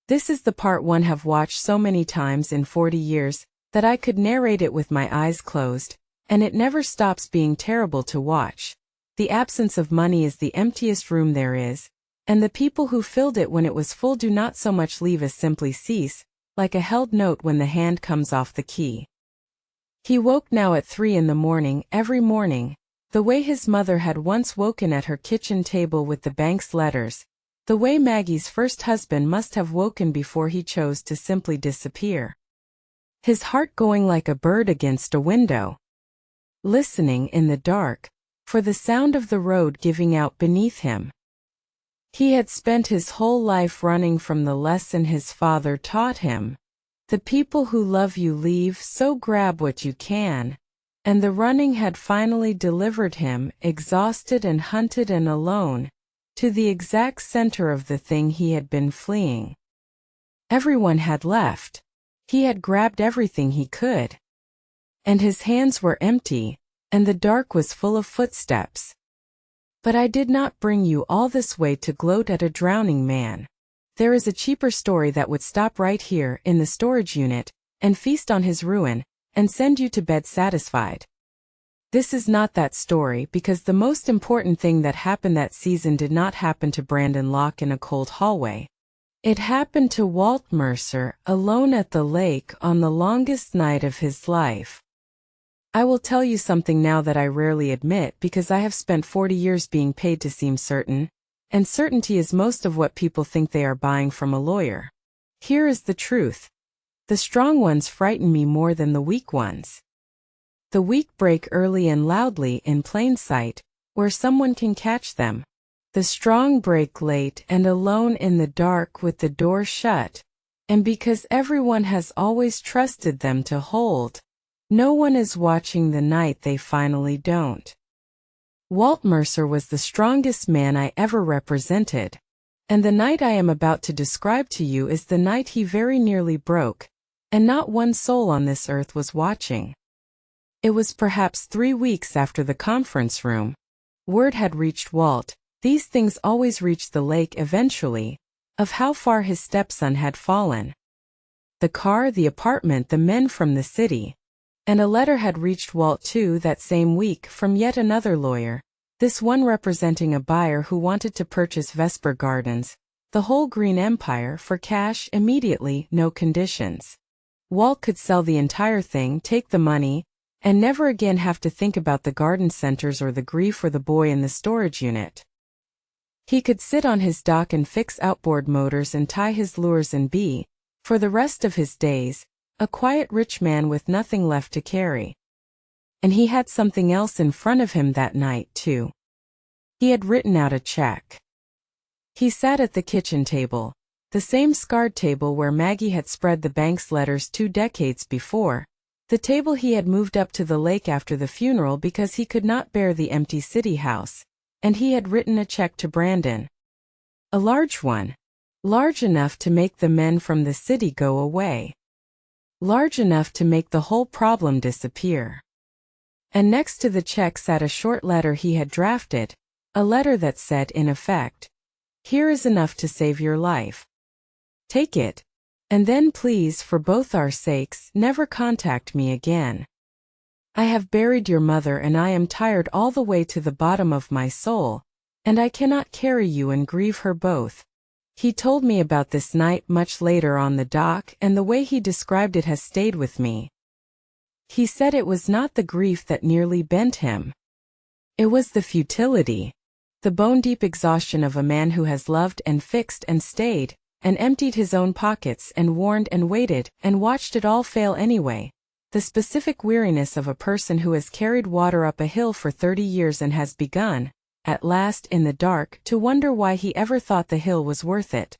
This is the part one have watched so many times in 40 years, that I could narrate it with my eyes closed, and it never stops being terrible to watch. The absence of money is the emptiest room there is, and the people who filled it when it was full do not so much leave as simply cease, like a held note when the hand comes off the key. He woke now at 3 in the morning, every morning, the way his mother had once woken at her kitchen table with the bank's letters, the way Maggie's first husband must have woken before he chose to simply disappear. His heart going like a bird against a window, listening in the dark for the sound of the road giving out beneath him. He had spent his whole life running from the lesson his father taught him. The people who love you leave, so grab what you can. And the running had finally delivered him, exhausted and hunted and alone, to the exact center of the thing he had been fleeing. Everyone had left. He had grabbed everything he could. And his hands were empty, and the dark was full of footsteps. But I did not bring you all this way to gloat at a drowning man. There is a cheaper story that would stop right here in the storage unit, and feast on his ruin, and send you to bed satisfied. This is not that story, because the most important thing that happened that season did not happen to Brandon Locke in a cold hallway. It happened to Walt Mercer, alone at the lake on the longest night of his life. I will tell you something now that I rarely admit, because I have spent 40 years being paid to seem certain, and certainty is most of what people think they are buying from a lawyer. Here is the truth. The strong ones frighten me more than the weak ones. The weak break early and loudly in plain sight, where someone can catch them. The strong break late and alone in the dark with the door shut, and because everyone has always trusted them to hold, no one is watching the night they finally don't. Walt Mercer was the strongest man I ever represented, and the night I am about to describe to you is the night he very nearly broke, and not one soul on this earth was watching. It was perhaps 3 weeks after the conference room. Word had reached Walt, these things always reach the lake eventually, of how far his stepson had fallen. The car, the apartment, the men from the city. And a letter had reached Walt too that same week from yet another lawyer, this one representing a buyer who wanted to purchase Vesper Gardens, the whole Green Empire, for cash immediately, no conditions. Walt could sell the entire thing, take the money, and never again have to think about the garden centers or the grief or the boy in the storage unit. He could sit on his dock and fix outboard motors and tie his lures and be, for the rest of his days, a quiet rich man with nothing left to carry. And he had something else in front of him that night, too. He had written out a check. He sat at the kitchen table, the same scarred table where Maggie had spread the bank's letters 2 decades before, the table he had moved up to the lake after the funeral because he could not bear the empty city house, and he had written a check to Brandon. A large one. Large enough to make the men from the city go away. Large enough to make the whole problem disappear. And next to the check sat a short letter he had drafted, a letter that said in effect, "Here is enough to save your life. Take it. And then please, for both our sakes, never contact me again. I have buried your mother and I am tired all the way to the bottom of my soul, and I cannot carry you and grieve her both." He told me about this night much later on the dock, and the way he described it has stayed with me. He said it was not the grief that nearly bent him. It was the futility, the bone-deep exhaustion of a man who has loved and fixed and stayed, and emptied his own pockets and warned and waited and watched it all fail anyway, the specific weariness of a person who has carried water up a hill for 30 years and has begun, at last in the dark, to wonder why he ever thought the hill was worth it.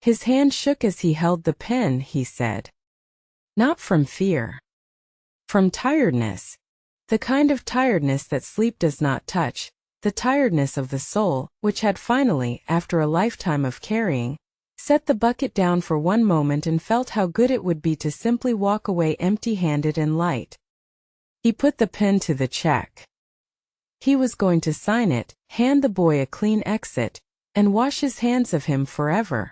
His hand shook as he held the pen, he said. Not from fear. From tiredness. The kind of tiredness that sleep does not touch, the tiredness of the soul, which had finally, after a lifetime of carrying, set the bucket down for one moment and felt how good it would be to simply walk away empty-handed and light. He put the pen to the check. He was going to sign it, hand the boy a clean exit, and wash his hands of him forever.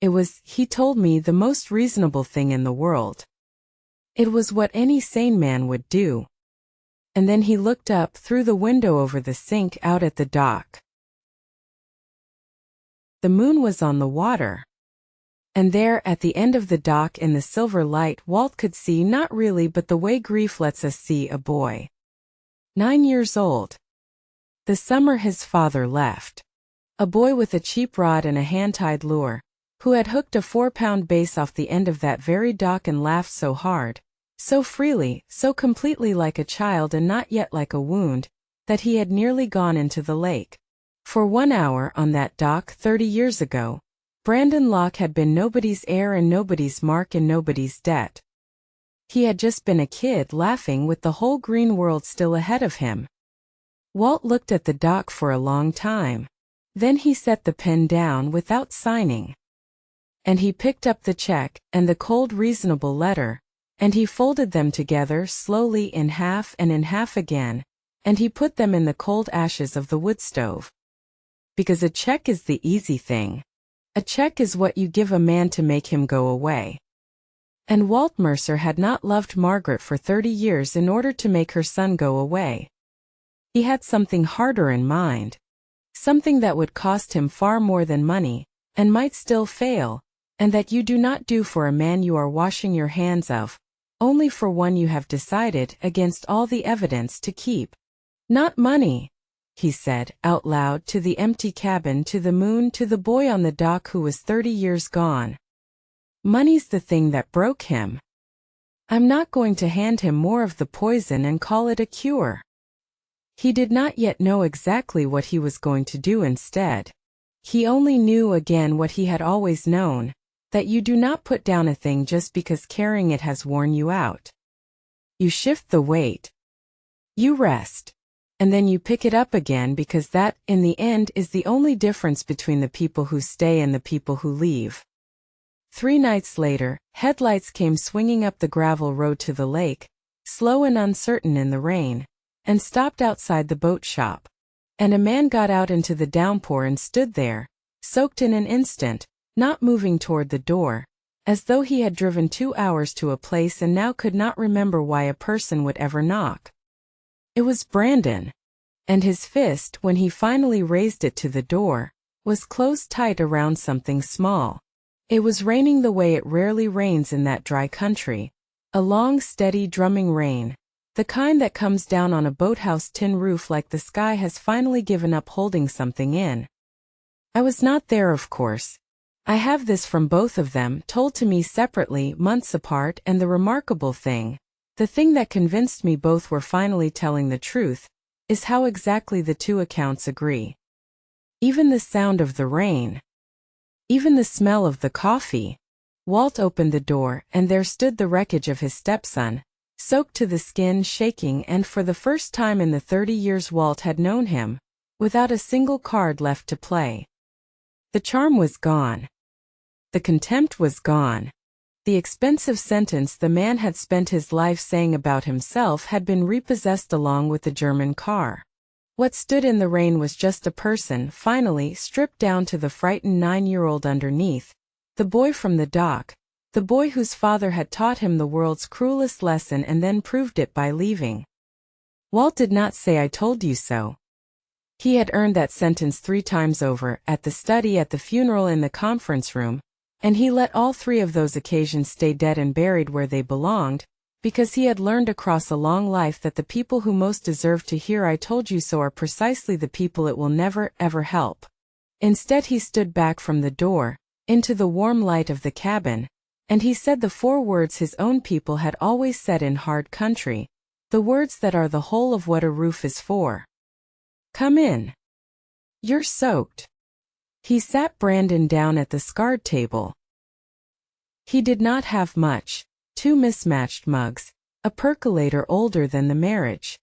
It was, he told me, the most reasonable thing in the world. It was what any sane man would do. And then he looked up through the window over the sink out at the dock. The moon was on the water. And there, at the end of the dock in the silver light, Walt could see, not really but the way grief lets us see, a boy. 9 years old. The summer his father left. A boy with a cheap rod and a hand-tied lure, who had hooked a 4-pound bass off the end of that very dock and laughed so hard, so freely, so completely like a child and not yet like a wound, that he had nearly gone into the lake. For 1 hour on that dock 30 years ago, Brandon Locke had been nobody's heir and nobody's mark and nobody's debt. He had just been a kid laughing with the whole green world still ahead of him. Walt looked at the dock for a long time. Then he set the pen down without signing. And he picked up the check and the cold reasonable letter, and he folded them together slowly in half and in half again, and he put them in the cold ashes of the wood stove. Because a check is the easy thing. A check is what you give a man to make him go away. And Walt Mercer had not loved Margaret for 30 years in order to make her son go away. He had something harder in mind. Something that would cost him far more than money, and might still fail, and that you do not do for a man you are washing your hands of, only for one you have decided, against all the evidence, to keep. Not money, he said, out loud, to the empty cabin, to the moon, to the boy on the dock who was 30 years gone. Money's the thing that broke him. I'm not going to hand him more of the poison and call it a cure. He did not yet know exactly what he was going to do instead. He only knew again what he had always known, that you do not put down a thing just because carrying it has worn you out. You shift the weight. You rest. And then you pick it up again, because that, in the end, is the only difference between the people who stay and the people who leave. 3 nights later, headlights came swinging up the gravel road to the lake, slow and uncertain in the rain, and stopped outside the boat shop. And a man got out into the downpour and stood there, soaked in an instant, not moving toward the door, as though he had driven 2 hours to a place and now could not remember why a person would ever knock. It was Brandon. And his fist, when he finally raised it to the door, was closed tight around something small. It was raining the way it rarely rains in that dry country, a long, steady, drumming rain, the kind that comes down on a boathouse tin roof like the sky has finally given up holding something in. I was not there, of course. I have this from both of them, told to me separately, months apart, and the remarkable thing, the thing that convinced me both were finally telling the truth, is how exactly the two accounts agree. Even the sound of the rain. Even the smell of the coffee. Walt opened the door, and there stood the wreckage of his stepson, soaked to the skin, shaking, and for the first time in the 30 years Walt had known him, without a single card left to play. The charm was gone. The contempt was gone. The expensive sentence the man had spent his life saying about himself had been repossessed along with the German car. What stood in the rain was just a person, finally, stripped down to the frightened 9-year-old underneath, the boy from the dock, the boy whose father had taught him the world's cruelest lesson and then proved it by leaving. Walt did not say "I told you so." He had earned that sentence 3 times over, at the study, at the funeral, in the conference room, and he let all 3 of those occasions stay dead and buried where they belonged, because he had learned across a long life that the people who most deserve to hear "I told you so" are precisely the people it will never, ever help. Instead, he stood back from the door, into the warm light of the cabin, And he said the 4 words his own people had always said in hard country, the words that are the whole of what a roof is for. Come in. You're soaked. He sat Brandon down at the scarred table. He did not have much, 2 mismatched mugs, a percolator older than the marriage.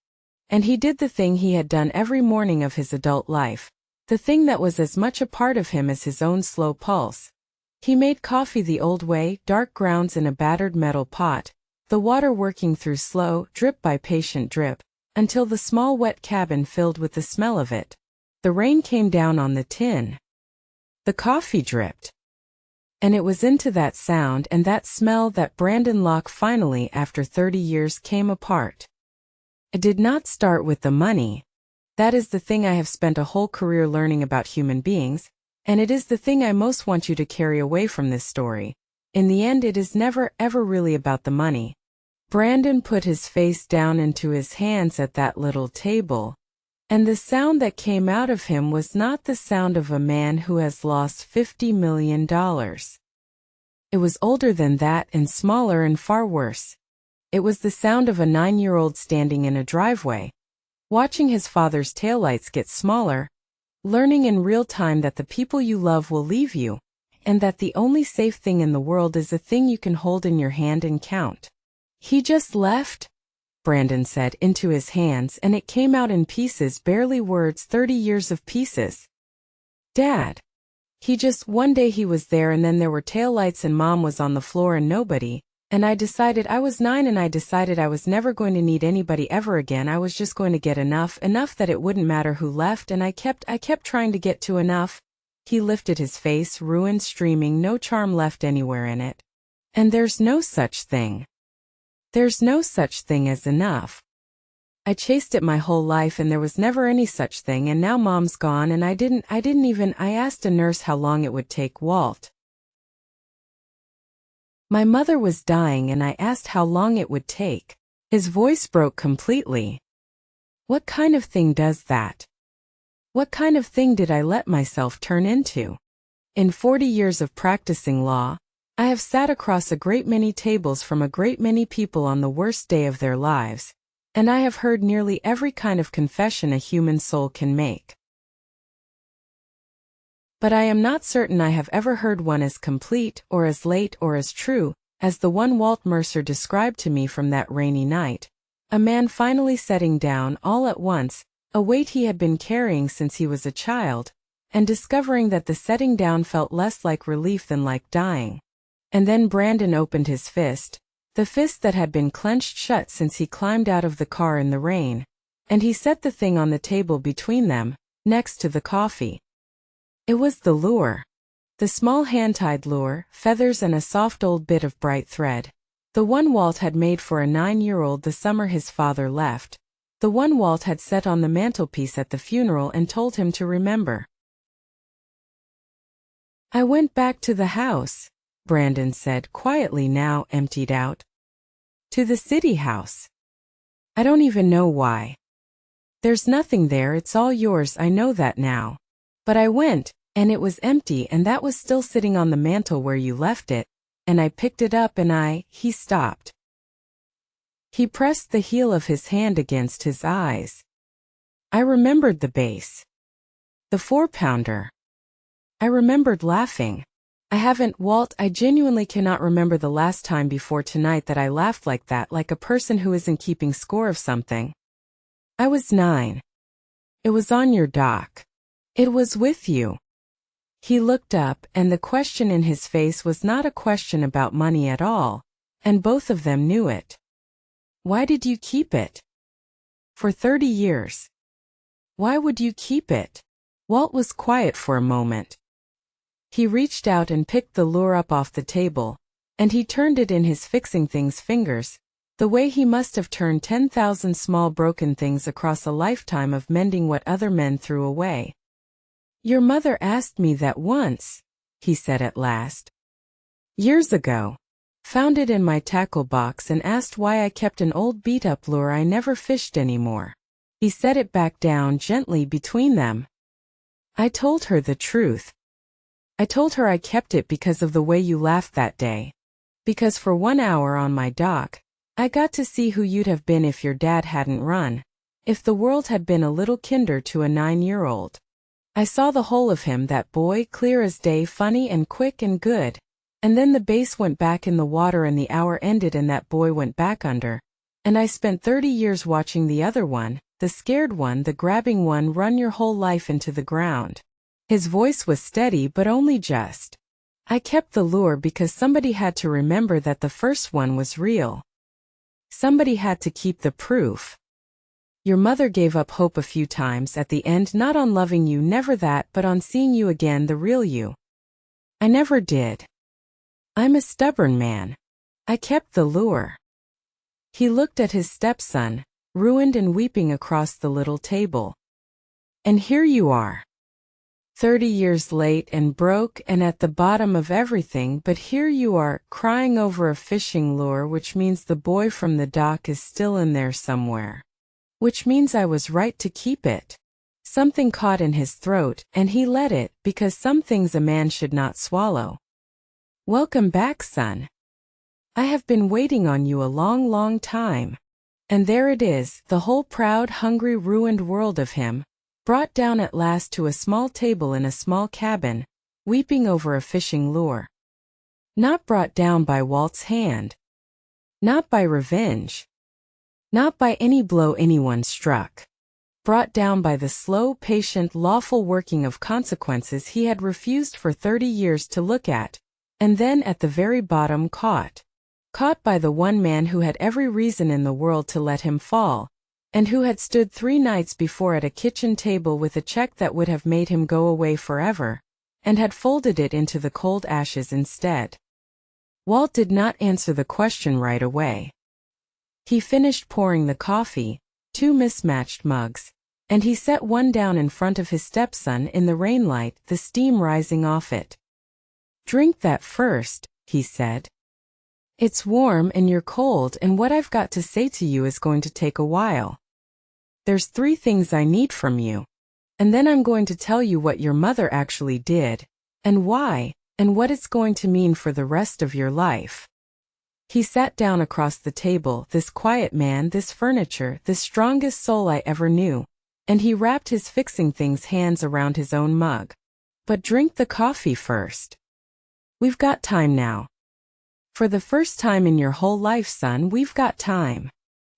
And he did the thing he had done every morning of his adult life, the thing that was as much a part of him as his own slow pulse. He made coffee the old way, dark grounds in a battered metal pot, the water working through slow, drip by patient drip, until the small wet cabin filled with the smell of it. The rain came down on the tin. The coffee dripped. And it was into that sound and that smell that Brandon Locke finally, after 30 years, came apart. It did not start with the money. That is the thing I have spent a whole career learning about human beings, and it is the thing I most want you to carry away from this story. In the end, it is never, ever really about the money. Brandon put his face down into his hands at that little table, and the sound that came out of him was not the sound of a man who has lost $50 million. It was older than that and smaller and far worse. It was the sound of a 9-year-old standing in a driveway, watching his father's taillights get smaller, learning in real time that the people you love will leave you, and that the only safe thing in the world is a thing you can hold in your hand and count. He just left, Brandon said, into his hands, and it came out in pieces, barely words, 30 years of pieces. Dad. He just, one day he was there and then there were taillights and Mom was on the floor and nobody, and I decided I was 9 and I decided I was never going to need anybody ever again. I was just going to get enough that it wouldn't matter who left, and I kept trying to get to enough. He lifted his face, ruin streaming, no charm left anywhere in it. And there's no such thing. There's no such thing as enough. I chased it my whole life and there was never any such thing, and now Mom's gone and I asked a nurse how long it would take, Walt. My mother was dying and I asked how long it would take. His voice broke completely. What kind of thing does that? What kind of thing did I let myself turn into? In 40 years of practicing law, I have sat across a great many tables from a great many people on the worst day of their lives, and I have heard nearly every kind of confession a human soul can make. But I am not certain I have ever heard one as complete, or as late, or as true, as the one Walt Mercer described to me from that rainy night. A man finally setting down, all at once, a weight he had been carrying since he was a child, and discovering that the setting down felt less like relief than like dying. And then Brandon opened his fist, the fist that had been clenched shut since he climbed out of the car in the rain, and he set the thing on the table between them, next to the coffee. It was the lure. The small hand-tied lure, feathers and a soft old bit of bright thread. The one Walt had made for a 9-year-old the summer his father left. The one Walt had set on the mantelpiece at the funeral and told him to remember. I went back to the house, Brandon said quietly, now emptied out. To the city house. I don't even know why. There's nothing there, it's all yours, I know that now. But I went, and it was empty, and that was still sitting on the mantel where you left it, and I picked it up and he stopped. He pressed the heel of his hand against his eyes. I remembered the bass. The 4-pounder. I remembered laughing. I haven't, Walt, I genuinely cannot remember the last time before tonight that I laughed like that, like a person who isn't keeping score of something. I was 9. It was on your dock. It was with you. He looked up, and the question in his face was not a question about money at all, and both of them knew it. Why did you keep it? For 30 years. Why would you keep it? Walt was quiet for a moment. He reached out and picked the lure up off the table, and he turned it in his fixing things fingers, the way he must have turned 10,000 small broken things across a lifetime of mending what other men threw away. Your mother asked me that once, he said at last. Years ago. Found it in my tackle box and asked why I kept an old beat-up lure I never fished anymore. He set it back down gently between them. I told her the truth. I told her I kept it because of the way you laughed that day. Because for 1 hour on my dock, I got to see who you'd have been if your dad hadn't run, if the world had been a little kinder to a 9-year-old. I saw the whole of him, that boy, clear as day, funny and quick and good. And then the base went back in the water and the hour ended and that boy went back under. And I spent 30 years watching the other one, the scared one, the grabbing one, run your whole life into the ground. His voice was steady but only just. I kept the lure because somebody had to remember that the first one was real. Somebody had to keep the proof. Your mother gave up hope a few times at the end, not on loving you, never that, but on seeing you again, the real you. I never did. I'm a stubborn man. I kept the lure. He looked at his stepson, ruined and weeping across the little table. And here you are. 30 years late and broke and at the bottom of everything, but here you are, crying over a fishing lure, which means the boy from the dock is still in there somewhere. Which means I was right to keep it. Something caught in his throat, and he let it, because some things a man should not swallow. Welcome back, son. I have been waiting on you a long, long time. And there it is, the whole proud, hungry, ruined world of him, brought down at last to a small table in a small cabin, weeping over a fishing lure. Not brought down by Walt's hand. Not by revenge. Not by any blow anyone struck. Brought down by the slow, patient, lawful working of consequences he had refused for 30 years to look at, and then at the very bottom caught. Caught by the one man who had every reason in the world to let him fall, and who had stood 3 nights before at a kitchen table with a check that would have made him go away forever, and had folded it into the cold ashes instead. Walt did not answer the question right away. He finished pouring the coffee, 2 mismatched mugs, and he set one down in front of his stepson in the rainlight, the steam rising off it. "Drink that first," he said. "It's warm and you're cold, and what I've got to say to you is going to take a while. There's 3 things I need from you. And then I'm going to tell you what your mother actually did, and why, and what it's going to mean for the rest of your life." He sat down across the table, this quiet man, this furniture, this strongest soul I ever knew, and he wrapped his fixing things hands around his own mug. "But drink the coffee first. We've got time now. For the first time in your whole life, son, we've got time.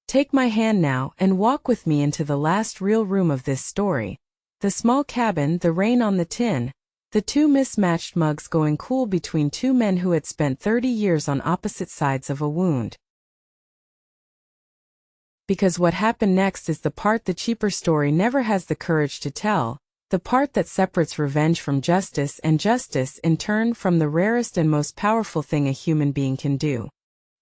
Take my hand now and walk with me into the last real room of this story. The small cabin, the rain on the tin, the 2 mismatched mugs going cool between 2 men who had spent 30 years on opposite sides of a wound. Because what happened next is the part the cheaper story never has the courage to tell, the part that separates revenge from justice and justice in turn from the rarest and most powerful thing a human being can do.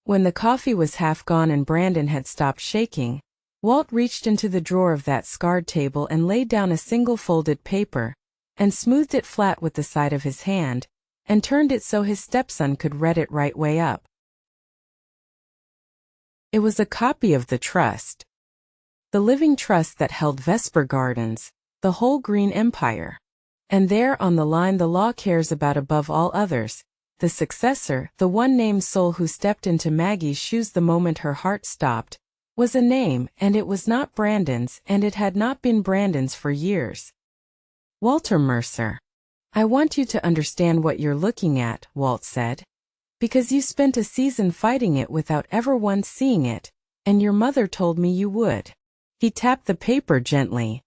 When the coffee was half gone and Brandon had stopped shaking, Walt reached into the drawer of that scarred table and laid down a single folded paper, and smoothed it flat with the side of his hand, and turned it so his stepson could read it right way up. It was a copy of the trust. The living trust that held Vesper Gardens, the whole green empire. And there on the line the law cares about above all others, the successor, the one named soul who stepped into Maggie's shoes the moment her heart stopped, was a name, and it was not Brandon's, and it had not been Brandon's for years. "Walter Mercer. I want you to understand what you're looking at," Walt said. "Because you spent a season fighting it without ever once seeing it, and your mother told me you would." He tapped the paper gently.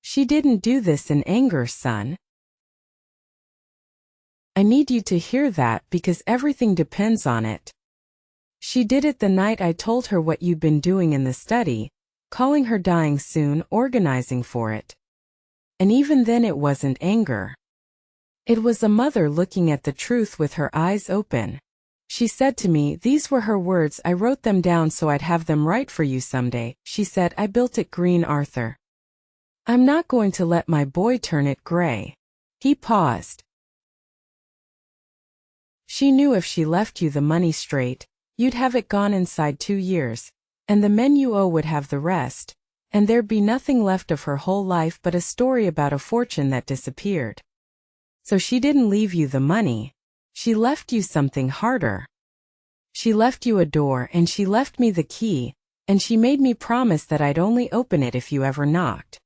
"She didn't do this in anger, son. I need you to hear that because everything depends on it. She did it the night I told her what you'd been doing in the study, calling her dying soon, organizing for it. And even then it wasn't anger. It was a mother looking at the truth with her eyes open. She said to me, these were her words, I wrote them down so I'd have them right for you someday. She said, I built it green, Arthur. I'm not going to let my boy turn it gray." He paused. "She knew if she left you the money straight, you'd have it gone inside 2 years, and the men you owe would have the rest, and there'd be nothing left of her whole life but a story about a fortune that disappeared. So she didn't leave you the money. She left you something harder. She left you a door and she left me the key, and she made me promise that I'd only open it if you ever knocked.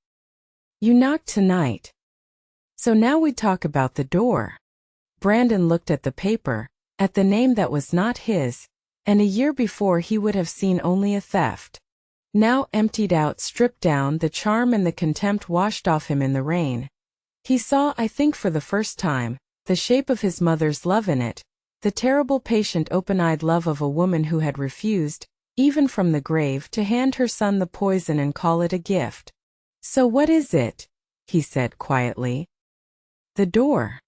You knocked tonight. So now we talk about the door. Brandon looked at the paper, at the name that was not his, and a year before he would have seen only a theft. Now emptied out, stripped down, the charm and the contempt washed off him in the rain. He saw, I think for the first time, the shape of his mother's love in it, the terrible patient open-eyed love of a woman who had refused, even from the grave, to hand her son the poison and call it a gift. So what is it? He said quietly. The door.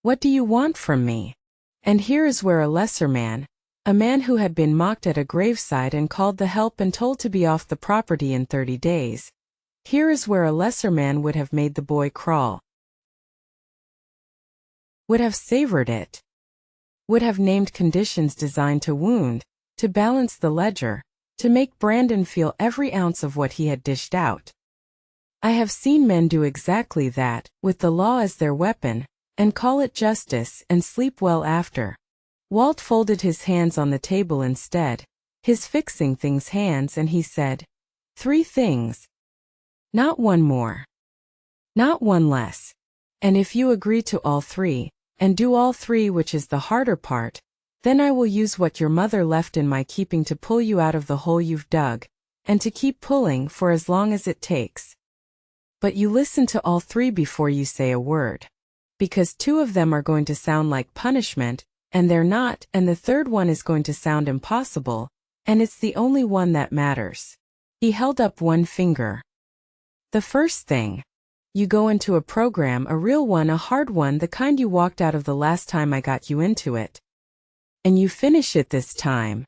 What do you want from me? And here is where a lesser man, a man who had been mocked at a graveside and called the help and told to be off the property in 30 days. Here is where a lesser man would have made the boy crawl. Would have savored it. Would have named conditions designed to wound, to balance the ledger, to make Brandon feel every ounce of what he had dished out. I have seen men do exactly that, with the law as their weapon, and call it justice and sleep well after. Walt folded his hands on the table instead, his fixing things hands, and he said, 3 things. Not one more. Not one less. And if you agree to all 3, and do all 3, which is the harder part, then I will use what your mother left in my keeping to pull you out of the hole you've dug, and to keep pulling for as long as it takes. But you listen to all 3 before you say a word. Because 2 of them are going to sound like punishment, and they're not, and the 3rd one is going to sound impossible, and it's the only one that matters. He held up 1 finger. The first thing. You go into a program, a real one, a hard one, the kind you walked out of the last time I got you into it. And you finish it this time.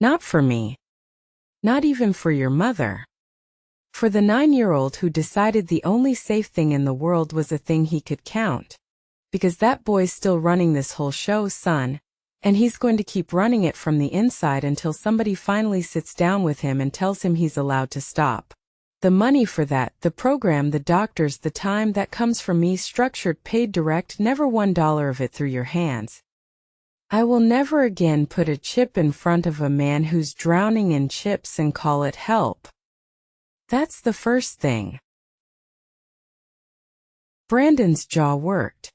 Not for me. Not even for your mother. For the 9-year-old who decided the only safe thing in the world was a thing he could count. Because that boy's still running this whole show, son, and he's going to keep running it from the inside until somebody finally sits down with him and tells him he's allowed to stop. The money for that, the program, the doctors, the time, that comes from me, structured, paid direct, never $1 of it through your hands. I will never again put a chip in front of a man who's drowning in chips and call it help. That's the first thing. Brandon's jaw worked.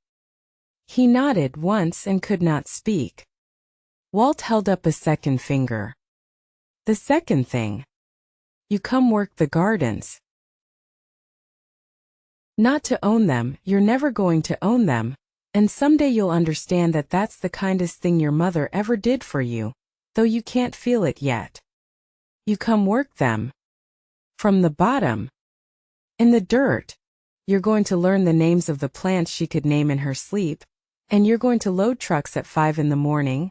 He nodded once and could not speak. Walt held up a 2nd finger. The second thing. You come work the gardens. Not to own them, you're never going to own them, and someday you'll understand that that's the kindest thing your mother ever did for you, though you can't feel it yet. You come work them. From the bottom. In the dirt. You're going to learn the names of the plants she could name in her sleep, and you're going to load trucks at 5 in the morning,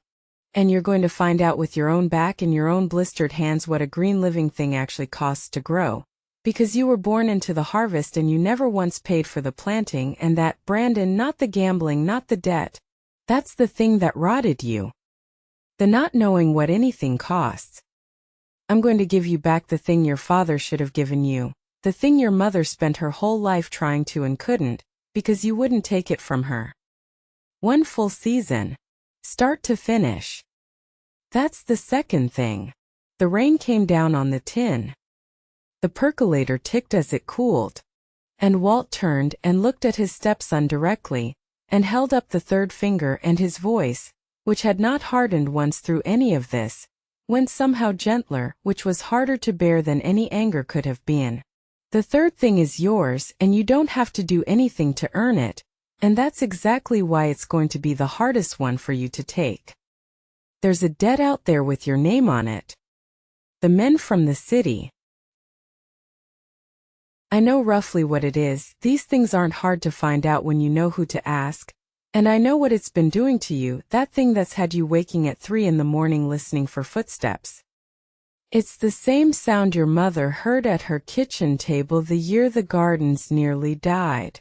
and you're going to find out with your own back and your own blistered hands what a green living thing actually costs to grow, because you were born into the harvest and you never once paid for the planting, and that, Brandon, not the gambling, not the debt, that's the thing that rotted you. The not knowing what anything costs. I'm going to give you back the thing your father should have given you, the thing your mother spent her whole life trying to and couldn't, because you wouldn't take it from her. 1 full season. Start to finish. That's the second thing. The rain came down on the tin. The percolator ticked as it cooled. And Walt turned and looked at his stepson directly, and held up the 3rd finger, and his voice, which had not hardened once through any of this, went somehow gentler, which was harder to bear than any anger could have been. The 3rd thing is yours, and you don't have to do anything to earn it, and that's exactly why it's going to be the hardest one for you to take. There's a debt out there with your name on it. The men from the city. I know roughly what it is. These things aren't hard to find out when you know who to ask, and I know what it's been doing to you, that thing that's had you waking at 3 in the morning listening for footsteps. It's the same sound your mother heard at her kitchen table the year the gardens nearly died.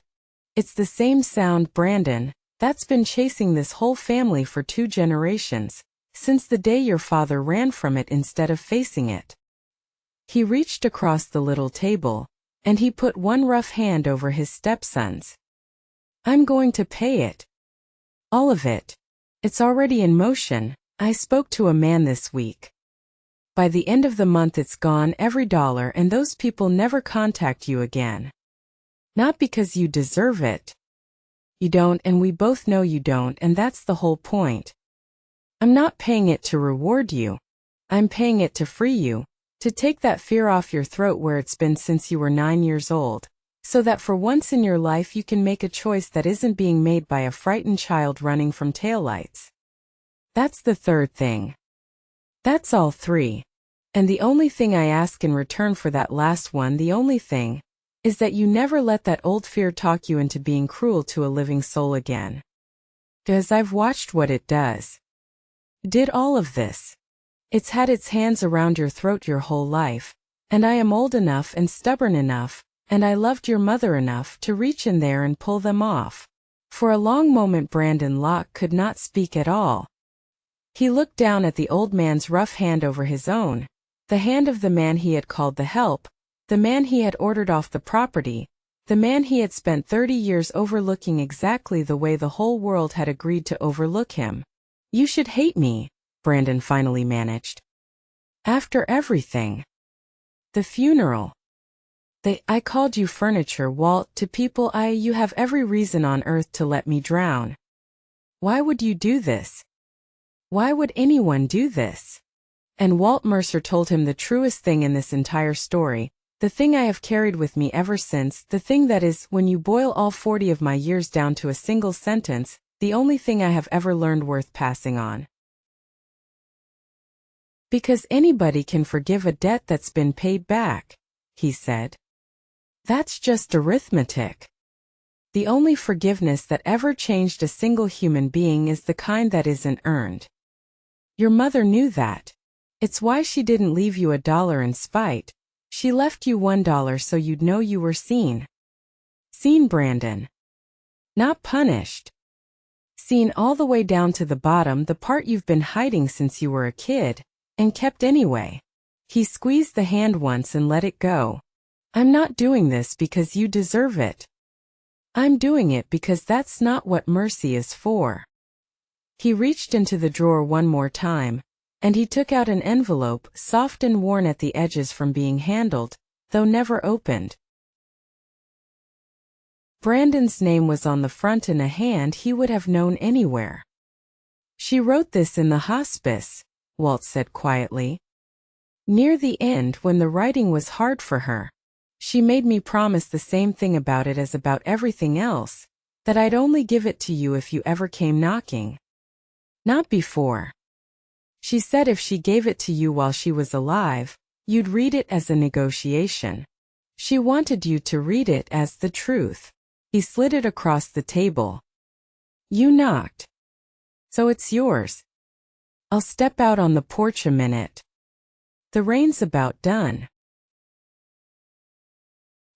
It's the same sound, Brandon, that's been chasing this whole family for 2 generations, since the day your father ran from it instead of facing it. He reached across the little table, and he put one rough hand over his stepson's. I'm going to pay it. All of it. It's already in motion, I spoke to a man this week. By the end of the month it's gone every dollar and those people never contact you again. Not because you deserve it. You don't, and we both know you don't, and that's the whole point. I'm not paying it to reward you. I'm paying it to free you, to take that fear off your throat where it's been since you were 9 years old, so that for once in your life you can make a choice that isn't being made by a frightened child running from taillights. That's the third thing. That's all three. And the only thing I ask in return for that last one, the only thing, is that you never let that old fear talk you into being cruel to a living soul again. 'Cause I've watched what it does. Did all of this. It's had its hands around your throat your whole life, and I am old enough and stubborn enough, and I loved your mother enough to reach in there and pull them off. For a long moment Brandon Locke could not speak at all. He looked down at the old man's rough hand over his own, the hand of the man he had called the help, the man he had ordered off the property, the man he had spent 30 years overlooking exactly the way the whole world had agreed to overlook him. You should hate me, Brandon finally managed. After everything. The funeral. I called you furniture, Walt, to people you have every reason on earth to let me drown. Why would you do this? Why would anyone do this? And Walt Mercer told him the truest thing in this entire story, the thing I have carried with me ever since, the thing that is, when you boil all 40 of my years down to a single sentence, the only thing I have ever learned worth passing on. Because anybody can forgive a debt that's been paid back, he said. That's just arithmetic. The only forgiveness that ever changed a single human being is the kind that isn't earned. Your mother knew that. It's why she didn't leave you $1 in spite. She left you $1 so you'd know you were seen. Seen, Brandon. Not punished. Seen all the way down to the bottom, the part you've been hiding since you were a kid, and kept anyway. He squeezed the hand once and let it go. I'm not doing this because you deserve it. I'm doing it because that's not what mercy is for. He reached into the drawer one more time, and he took out an envelope, soft and worn at the edges from being handled, though never opened. Brandon's name was on the front in a hand he would have known anywhere. She wrote this in the hospice, Walt said quietly. Near the end, when the writing was hard for her, she made me promise the same thing about it as about everything else, that I'd only give it to you if you ever came knocking. Not before. She said if she gave it to you while she was alive, you'd read it as a negotiation. She wanted you to read it as the truth. He slid it across the table. You knocked. So it's yours. I'll step out on the porch a minute. The rain's about done.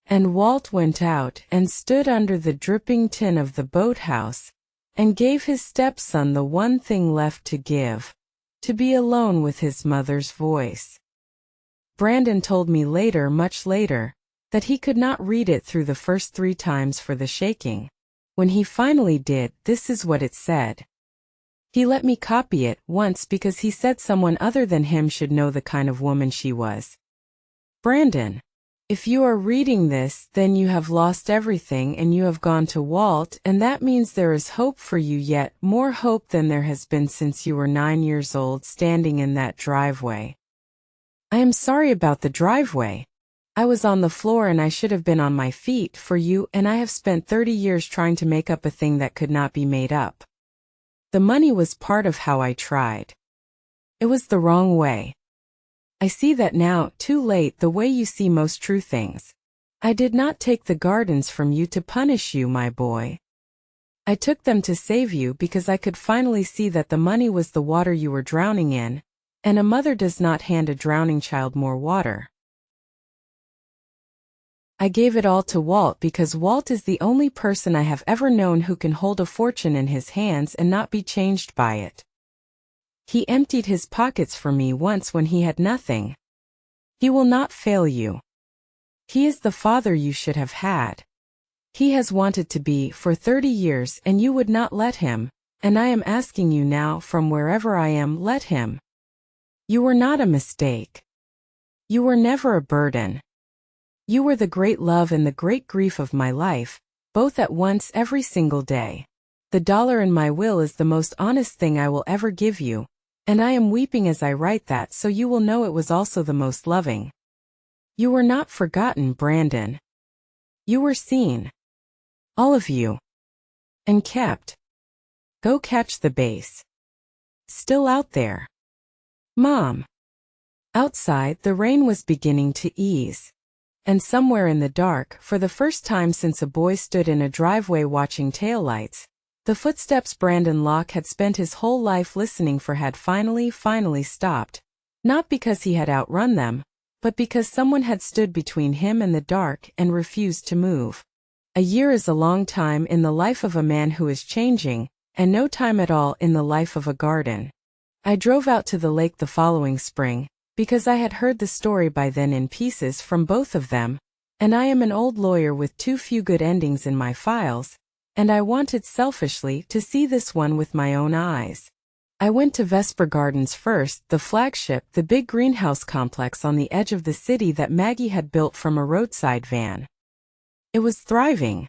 And Walt went out and stood under the dripping tin of the boathouse, and gave his stepson the one thing left to give. To be alone with his mother's voice. Brandon told me later, much later, that he could not read it through the first 3 times for the shaking. When he finally did, this is what it said. He let me copy it once because he said someone other than him should know the kind of woman she was. Brandon, if you are reading this, then you have lost everything and you have gone to Walt, and that means there is hope for you, yet more hope than there has been since you were 9 years old standing in that driveway. I am sorry about the driveway. I was on the floor and I should have been on my feet for you, and I have spent 30 years trying to make up a thing that could not be made up. The money was part of how I tried. It was the wrong way. I see that now, too late, the way you see most true things. I did not take the gardens from you to punish you, my boy. I took them to save you because I could finally see that the money was the water you were drowning in, and a mother does not hand a drowning child more water. I gave it all to Walt because Walt is the only person I have ever known who can hold a fortune in his hands and not be changed by it. He emptied his pockets for me once when he had nothing. He will not fail you. He is the father you should have had. He has wanted to be for 30 years and you would not let him, and I am asking you now from wherever I am, let him. You were not a mistake. You were never a burden. You were the great love and the great grief of my life, both at once every single day. The dollar in my will is the most honest thing I will ever give you, and I am weeping as I write that so you will know it was also the most loving. You were not forgotten, Brandon. You were seen. All of you. And kept. Go catch the base. Still out there. Mom. Outside, the rain was beginning to ease. And somewhere in the dark, for the first time since a boy stood in a driveway watching taillights, the footsteps Brandon Locke had spent his whole life listening for had finally stopped. Not because he had outrun them, but because someone had stood between him and the dark and refused to move. A year is a long time in the life of a man who is changing, and no time at all in the life of a garden. I drove out to the lake the following spring, because I had heard the story by then in pieces from both of them, and I am an old lawyer with too few good endings in my files, and I wanted selfishly to see this one with my own eyes. I went to Vesper Gardens first, the flagship, the big greenhouse complex on the edge of the city that Maggie had built from a roadside van. It was thriving.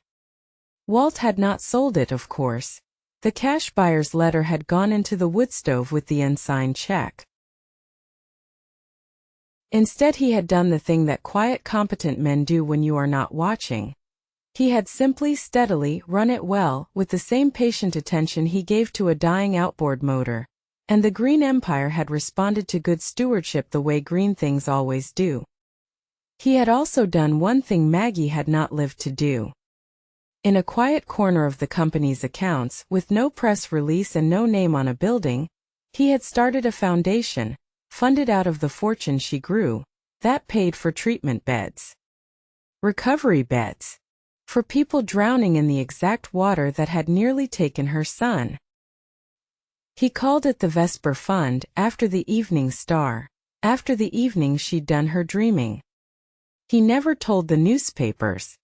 Walt had not sold it, of course. The cash buyer's letter had gone into the wood stove with the unsigned check. Instead, he had done the thing that quiet, competent men do when you are not watching. He had simply, steadily run it well, with the same patient attention he gave to a dying outboard motor. And the Green Empire had responded to good stewardship the way green things always do. He had also done one thing Maggie had not lived to do. In a quiet corner of the company's accounts, with no press release and no name on a building, he had started a foundation, funded out of the fortune she grew, that paid for treatment beds. Recovery beds. For people drowning in the exact water that had nearly taken her son. He called it the Vesper Fund, after the evening star, after the evening she'd done her dreaming. He never told the newspapers.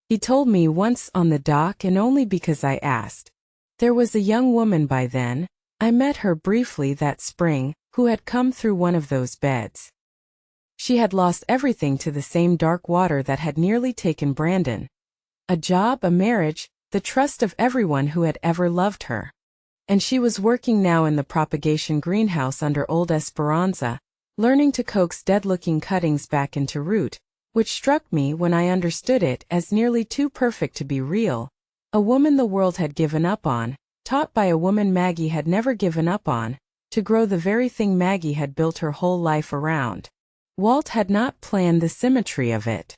He told me once on the dock, and only because I asked. There was a young woman by then, I met her briefly that spring, who had come through one of those beds. She had lost everything to the same dark water that had nearly taken Brandon. A job, a marriage, the trust of everyone who had ever loved her. And she was working now in the propagation greenhouse under old Esperanza, learning to coax dead-looking cuttings back into root, which struck me when I understood it as nearly too perfect to be real. A woman the world had given up on, taught by a woman Maggie had never given up on, to grow the very thing Maggie had built her whole life around. Walt had not planned the symmetry of it.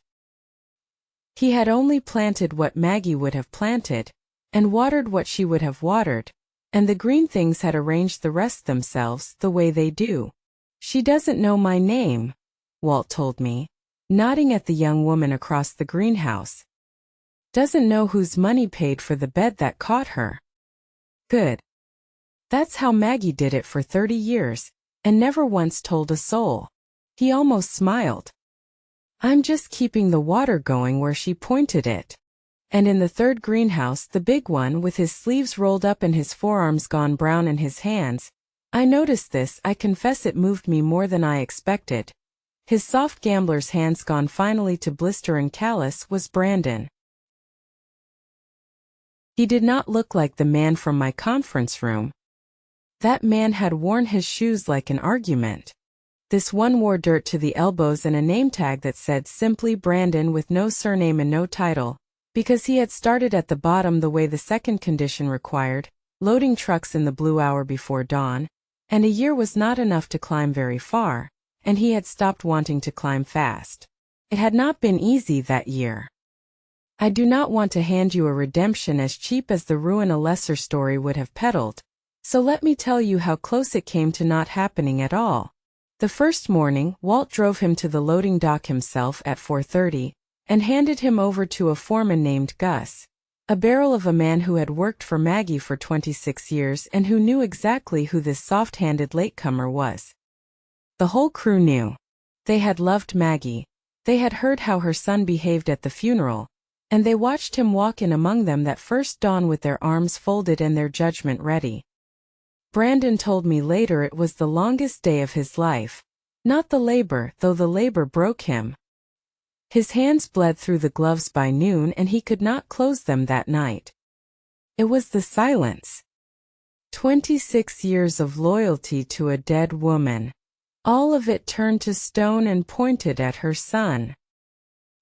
He had only planted what Maggie would have planted, and watered what she would have watered, and the green things had arranged the rest themselves the way they do. She doesn't know my name, Walt told me, nodding at the young woman across the greenhouse. Doesn't know whose money paid for the bed that caught her. Good. That's how Maggie did it for 30 years, and never once told a soul. He almost smiled. I'm just keeping the water going where she pointed it. And in the third greenhouse, the big one with his sleeves rolled up and his forearms gone brown in his hands, I noticed this, I confess it moved me more than I expected. His soft gambler's hands gone finally to blister and callous, was Brandon. He did not look like the man from my conference room. That man had worn his shoes like an argument. This one wore dirt to the elbows and a name tag that said simply Brandon with no surname and no title, because he had started at the bottom the way the second condition required, loading trucks in the blue hour before dawn, and a year was not enough to climb very far, and he had stopped wanting to climb fast. It had not been easy that year. I do not want to hand you a redemption as cheap as the ruin a lesser story would have peddled, so let me tell you how close it came to not happening at all. The first morning, Walt drove him to the loading dock himself at 4:30, and handed him over to a foreman named Gus, a barrel of a man who had worked for Maggie for 26 years and who knew exactly who this soft-handed latecomer was. The whole crew knew. They had loved Maggie. They had heard how her son behaved at the funeral, and they watched him walk in among them that first dawn with their arms folded and their judgment ready. Brandon told me later it was the longest day of his life. Not the labor, though the labor broke him. His hands bled through the gloves by noon and he could not close them that night. It was the silence. 26 years of loyalty to a dead woman. All of it turned to stone and pointed at her son.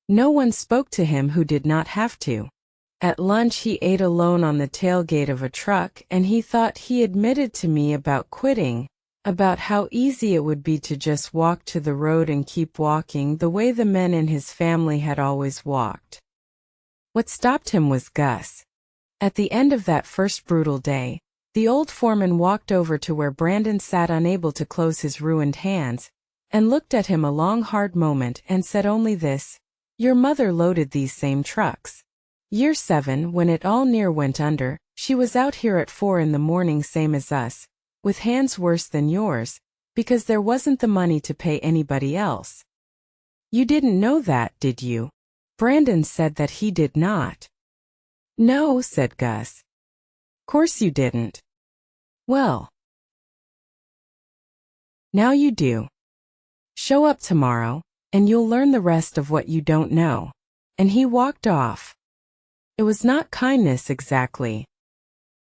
No one spoke to him who did not have to. At lunch he ate alone on the tailgate of a truck and he thought he admitted to me about quitting, about how easy it would be to just walk to the road and keep walking the way the men in his family had always walked. What stopped him was Gus. At the end of that first brutal day, the old foreman walked over to where Brandon sat unable to close his ruined hands, and looked at him a long hard moment and said only this, "Your mother loaded these same trucks. Year 7, when it all near went under, she was out here at 4 in the morning same as us, with hands worse than yours, because there wasn't the money to pay anybody else." "You didn't know that, did you?" Brandon said that he did not. "No," said Gus. "Course you didn't." "Well, now you do. Show up tomorrow, and you'll learn the rest of what you don't know." And he walked off. It was not kindness exactly.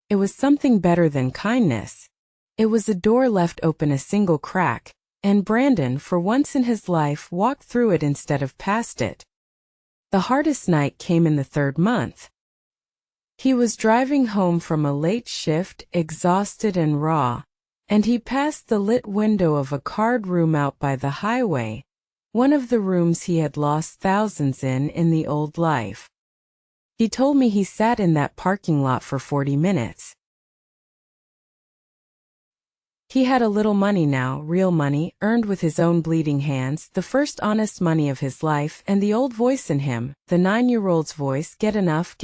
It was something better than kindness. It was a door left open a single crack, and Brandon, for once in his life, walked through it instead of past it. The hardest night came in the 3rd month. He was driving home from a late shift, exhausted and raw, and he passed the lit window of a card room out by the highway, one of the rooms he had lost thousands in the old life. He told me he sat in that parking lot for 40 minutes. He had a little money now, real money, earned with his own bleeding hands, the first honest money of his life, and the old voice in him, the 9-year-old's voice, get enough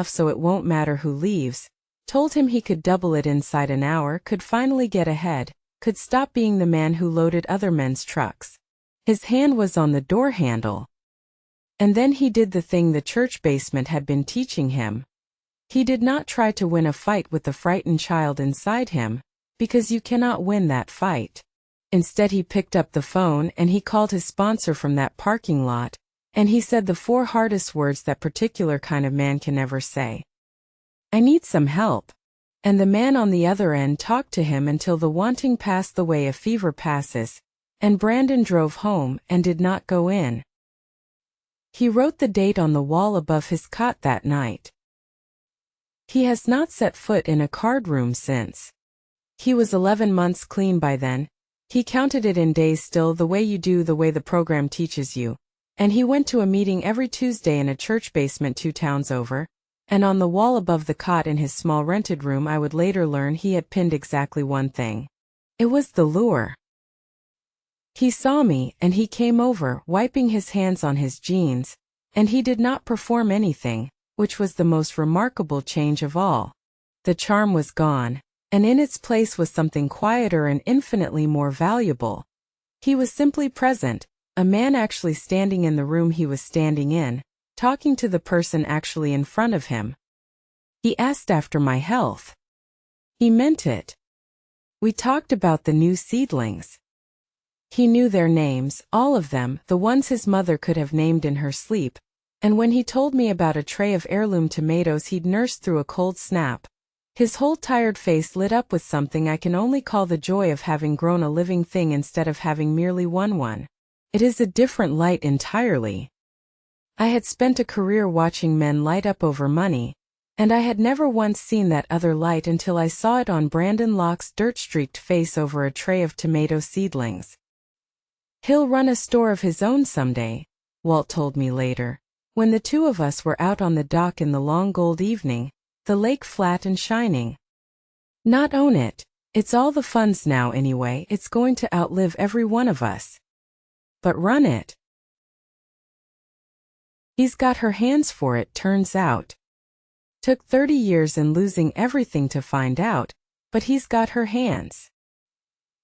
so it won't matter who leaves, told him he could double it inside an hour, could finally get ahead, could stop being the man who loaded other men's trucks. His hand was on the door handle. And then he did the thing the church basement had been teaching him. He did not try to win a fight with the frightened child inside him, because you cannot win that fight. Instead he picked up the phone and he called his sponsor from that parking lot, and he said the 4 hardest words that particular kind of man can never say. "I need some help." And the man on the other end talked to him until the wanting passed the way a fever passes, and Brandon drove home and did not go in. He wrote the date on the wall above his cot that night. He has not set foot in a card room since. He was 11 months clean by then. He counted it in days still, the way you do, the way the program teaches you. And he went to a meeting every Tuesday in a church basement 2 towns over, and on the wall above the cot in his small rented room I would later learn he had pinned exactly one thing. It was the lure. He saw me, and he came over, wiping his hands on his jeans, and he did not perform anything, which was the most remarkable change of all. The charm was gone, and in its place was something quieter and infinitely more valuable. He was simply present, a man actually standing in the room he was standing in, talking to the person actually in front of him. He asked after my health. He meant it. We talked about the new seedlings. He knew their names, all of them, the ones his mother could have named in her sleep, and when he told me about a tray of heirloom tomatoes he'd nursed through a cold snap, his whole tired face lit up with something I can only call the joy of having grown a living thing instead of having merely won one. It is a different light entirely. I had spent a career watching men light up over money, and I had never once seen that other light until I saw it on Brandon Locke's dirt-streaked face over a tray of tomato seedlings. "He'll run a store of his own someday," Walt told me later, when the 2 of us were out on the dock in the long gold evening, the lake flat and shining. "Not own it. It's all the funds now anyway, it's going to outlive every one of us. But run it. He's got her hands for it, turns out. Took 30 years and losing everything to find out, but he's got her hands."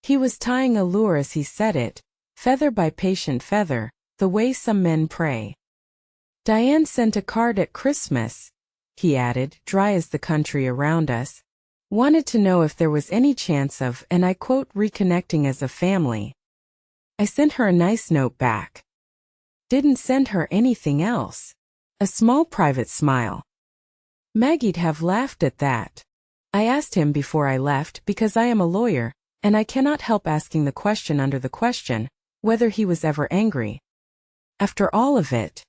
He was tying a lure as he said it, feather by patient feather, the way some men pray. Diane sent a card at Christmas, he added, dry as the country around us. Wanted to know if there was any chance of, and I quote, reconnecting as a family. I sent her a nice note back. Didn't send her anything else. A small private smile. Maggie'd have laughed at that. I asked him before I left because I am a lawyer, and I cannot help asking the question under the question, whether he was ever angry. After all of it.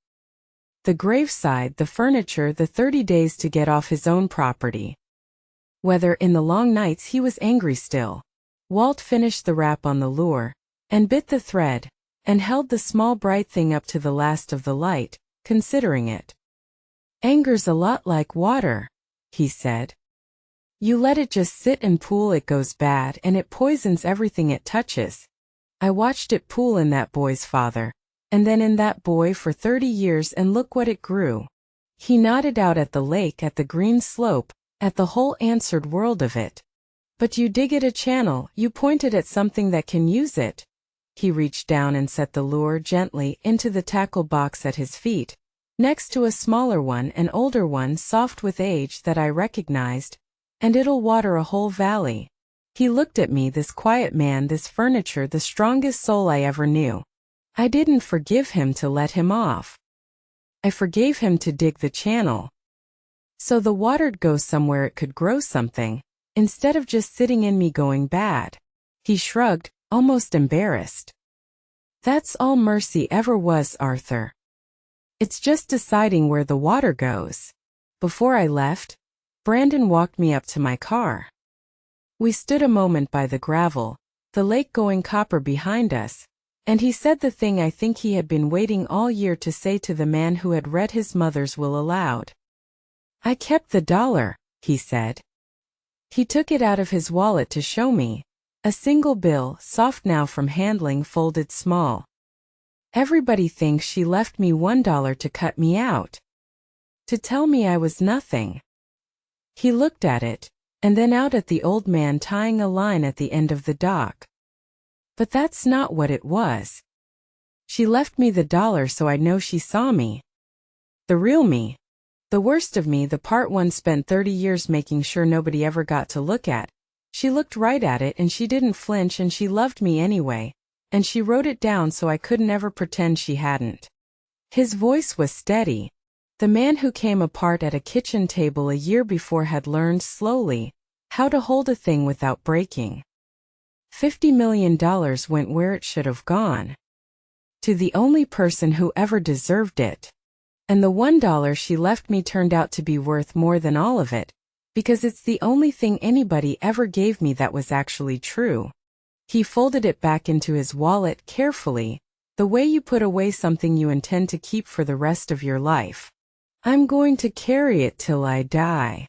The graveside, the furniture, the 30 days to get off his own property. Whether in the long nights he was angry still. Walt finished the wrap on the lure, and bit the thread, and held the small bright thing up to the last of the light, considering it. Anger's a lot like water, he said. You let it just sit and pool, it goes bad and it poisons everything it touches. I watched it pool in that boy's father, and then in that boy for 30 years, and look what it grew. He nodded out at the lake, at the green slope, at the whole answered world of it. But you dig it a channel, you point it at something that can use it. He reached down and set the lure gently into the tackle box at his feet, next to a smaller one, an older one, soft with age, that I recognized, and it'll water a whole valley. He looked at me, this quiet man, this furniture, the strongest soul I ever knew. I didn't forgive him to let him off. I forgave him to dig the channel. So the water'd go somewhere, it could grow something, instead of just sitting in me going bad. He shrugged, almost embarrassed. That's all mercy ever was, Arthur. It's just deciding where the water goes. Before I left, Brandon walked me up to my car. We stood a moment by the gravel, the lake going copper behind us, and he said the thing I think he had been waiting all year to say to the man who had read his mother's will aloud. I kept the $1, he said. He took it out of his wallet to show me. A single bill, soft now from handling, folded small. Everybody thinks she left me $1 to cut me out. To tell me I was nothing. He looked at it, and then out at the old man tying a line at the end of the dock. But that's not what it was. She left me the $1 so I'd know she saw me. The real me. The worst of me, the part one spent 30 years making sure nobody ever got to look at. She looked right at it and she didn't flinch, and she loved me anyway, and she wrote it down so I couldn't ever pretend she hadn't. His voice was steady. The man who came apart at a kitchen table a year before had learned slowly how to hold a thing without breaking. $50 million went where it should have gone. To the only person who ever deserved it. And the $1 she left me turned out to be worth more than all of it, because it's the only thing anybody ever gave me that was actually true. He folded it back into his wallet carefully, the way you put away something you intend to keep for the rest of your life. I'm going to carry it till I die.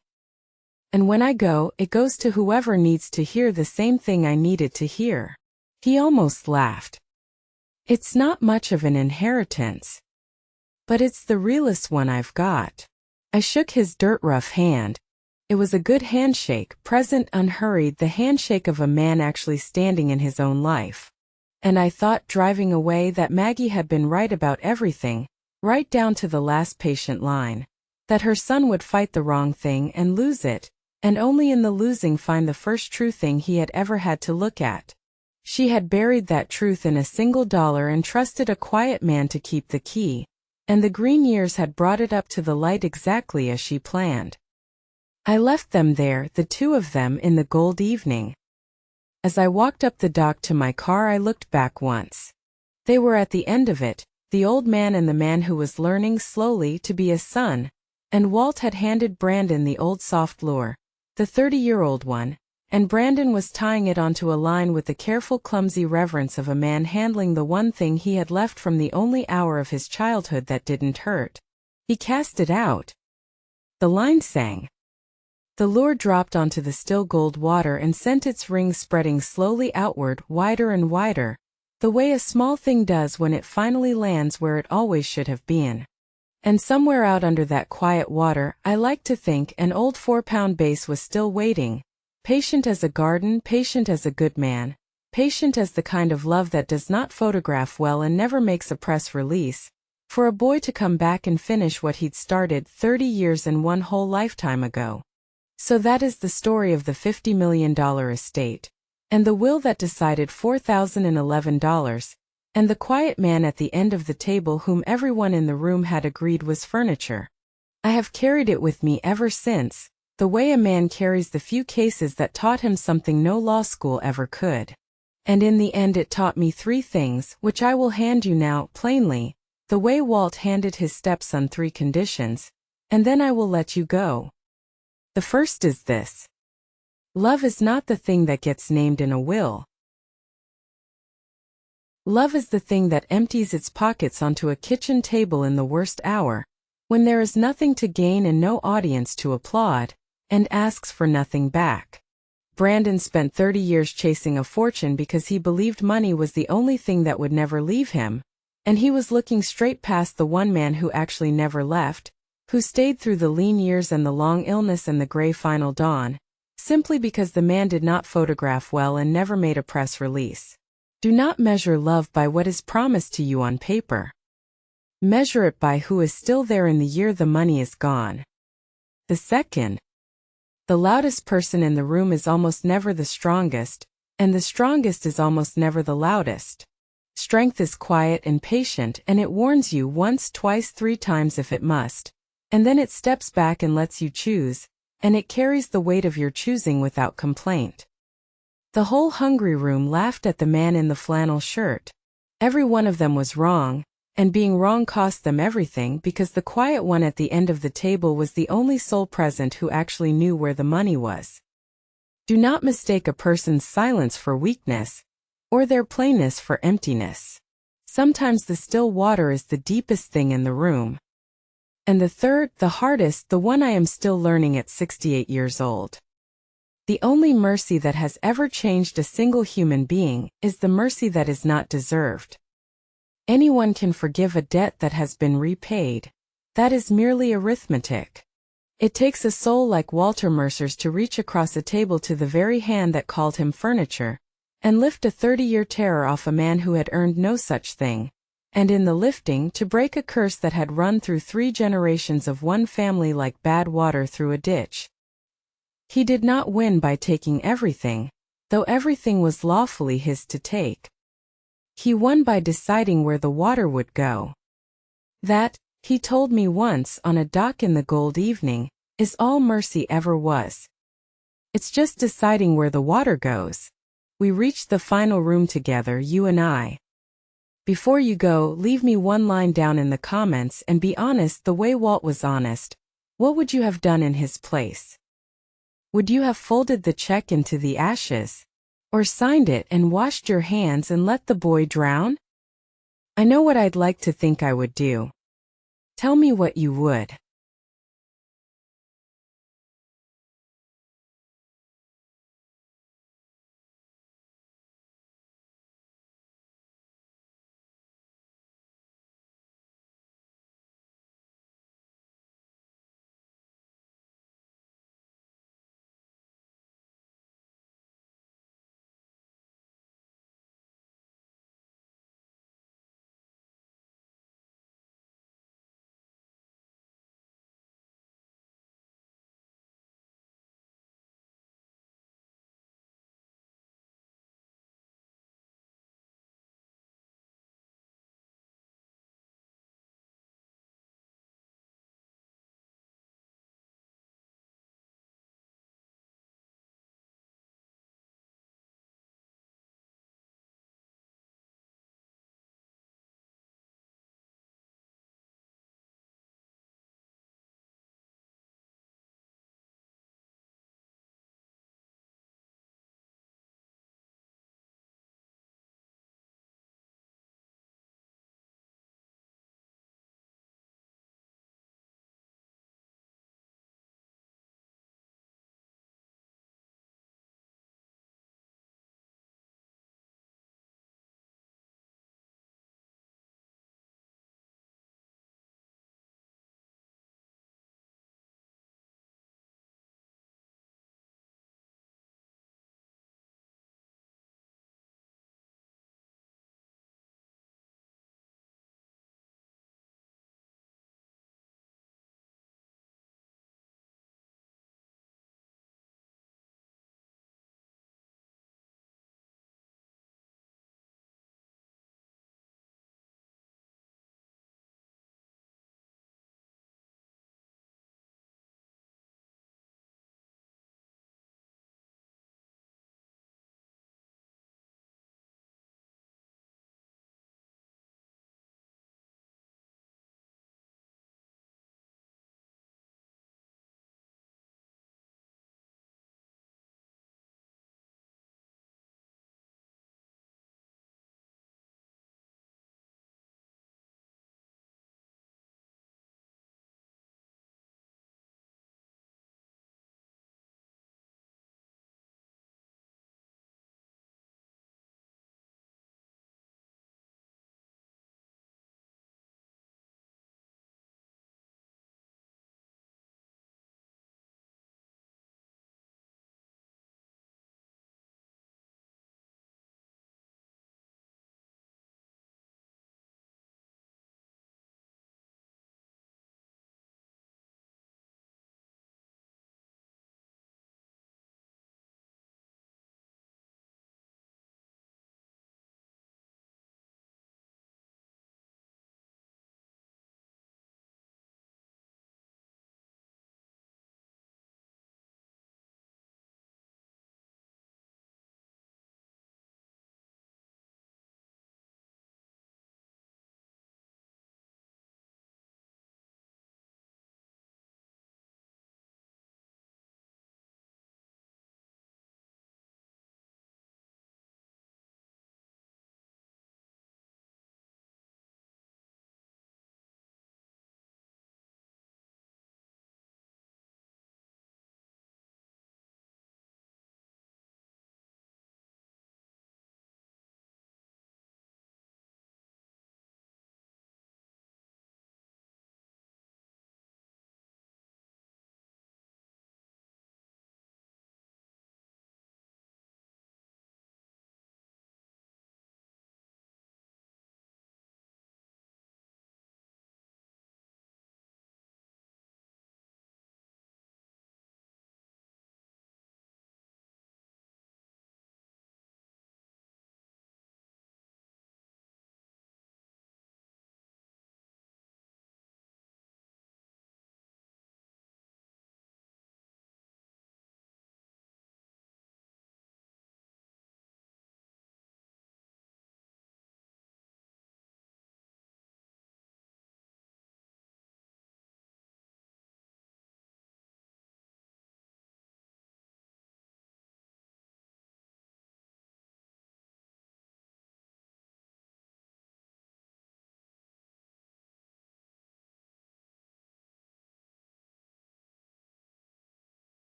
And when I go, it goes to whoever needs to hear the same thing I needed to hear. He almost laughed. It's not much of an inheritance. But it's the realest one I've got. I shook his dirt-rough hand. It was a good handshake, present, unhurried, the handshake of a man actually standing in his own life. And I thought, driving away, that Maggie had been right about everything, right down to the last patient line. That her son would fight the wrong thing and lose it, and only in the losing find the first true thing he had ever had to look at. She had buried that truth in a single $1 and trusted a quiet man to keep the key, and the green years had brought it up to the light exactly as she planned. I left them there, the two of them, in the gold evening. As I walked up the dock to my car, I looked back once. They were at the end of it, the old man and the man who was learning slowly to be a son, and Walt had handed Brandon the old soft lure, the 30-year-old one, and Brandon was tying it onto a line with the careful, clumsy reverence of a man handling the one thing he had left from the only hour of his childhood that didn't hurt. He cast it out. The line sang. The lure dropped onto the still gold water and sent its ring spreading slowly outward, wider and wider, the way a small thing does when it finally lands where it always should have been. And somewhere out under that quiet water, I like to think, an old 4-pound bass was still waiting, patient as a garden, patient as a good man, patient as the kind of love that does not photograph well and never makes a press release, For a boy to come back and finish what he'd started 30 years and one whole lifetime ago. So that is the story of the $50 million estate, and the will that decided $4,011, and the quiet man at the end of the table whom everyone in the room had agreed was furniture. I have carried it with me ever since, the way a man carries the few cases that taught him something no law school ever could. And in the end it taught me three things, which I will hand you now, plainly, the way Walt handed his stepson 3 conditions, and then I will let you go. The first is this. Love is not the thing that gets named in a will. Love is the thing that empties its pockets onto a kitchen table in the worst hour, when there is nothing to gain and no audience to applaud, and asks for nothing back. Brandon spent 30 years chasing a fortune because he believed money was the only thing that would never leave him, and he was looking straight past the one man who actually never left, who stayed through the lean years and the long illness and the gray final dawn, simply because the man did not photograph well and never made a press release. Do not measure love by what is promised to you on paper. Measure it by who is still there in the year the money is gone. The second. The loudest person in the room is almost never the strongest, and the strongest is almost never the loudest. Strength is quiet and patient, and it warns you once, twice, 3 times if it must, and then it steps back and lets you choose, and it carries the weight of your choosing without complaint. The whole hungry room laughed at the man in the flannel shirt. Every one of them was wrong, and being wrong cost them everything because the quiet one at the end of the table was the only soul present who actually knew where the money was. Do not mistake a person's silence for weakness, or their plainness for emptiness. Sometimes the still water is the deepest thing in the room. And the third, the hardest, the one I am still learning at 68 years old. The only mercy that has ever changed a single human being is the mercy that is not deserved. Anyone can forgive a debt that has been repaid. That is merely arithmetic. It takes a soul like Walter Mercer's to reach across a table to the very hand that called him furniture, and lift a 30-year terror off a man who had earned no such thing, and in the lifting to break a curse that had run through 3 generations of one family like bad water through a ditch. He did not win by taking everything, though everything was lawfully his to take. He won by deciding where the water would go. That, he told me once on a dock in the gold evening, is all mercy ever was. It's just deciding where the water goes. We reached the final room together, you and I. Before you go, leave me one line down in the comments and be honest the way Walt was honest. What would you have done in his place? Would you have folded the check into the ashes? Or signed it and washed your hands and let the boy drown? I know what I'd like to think I would do. Tell me what you would.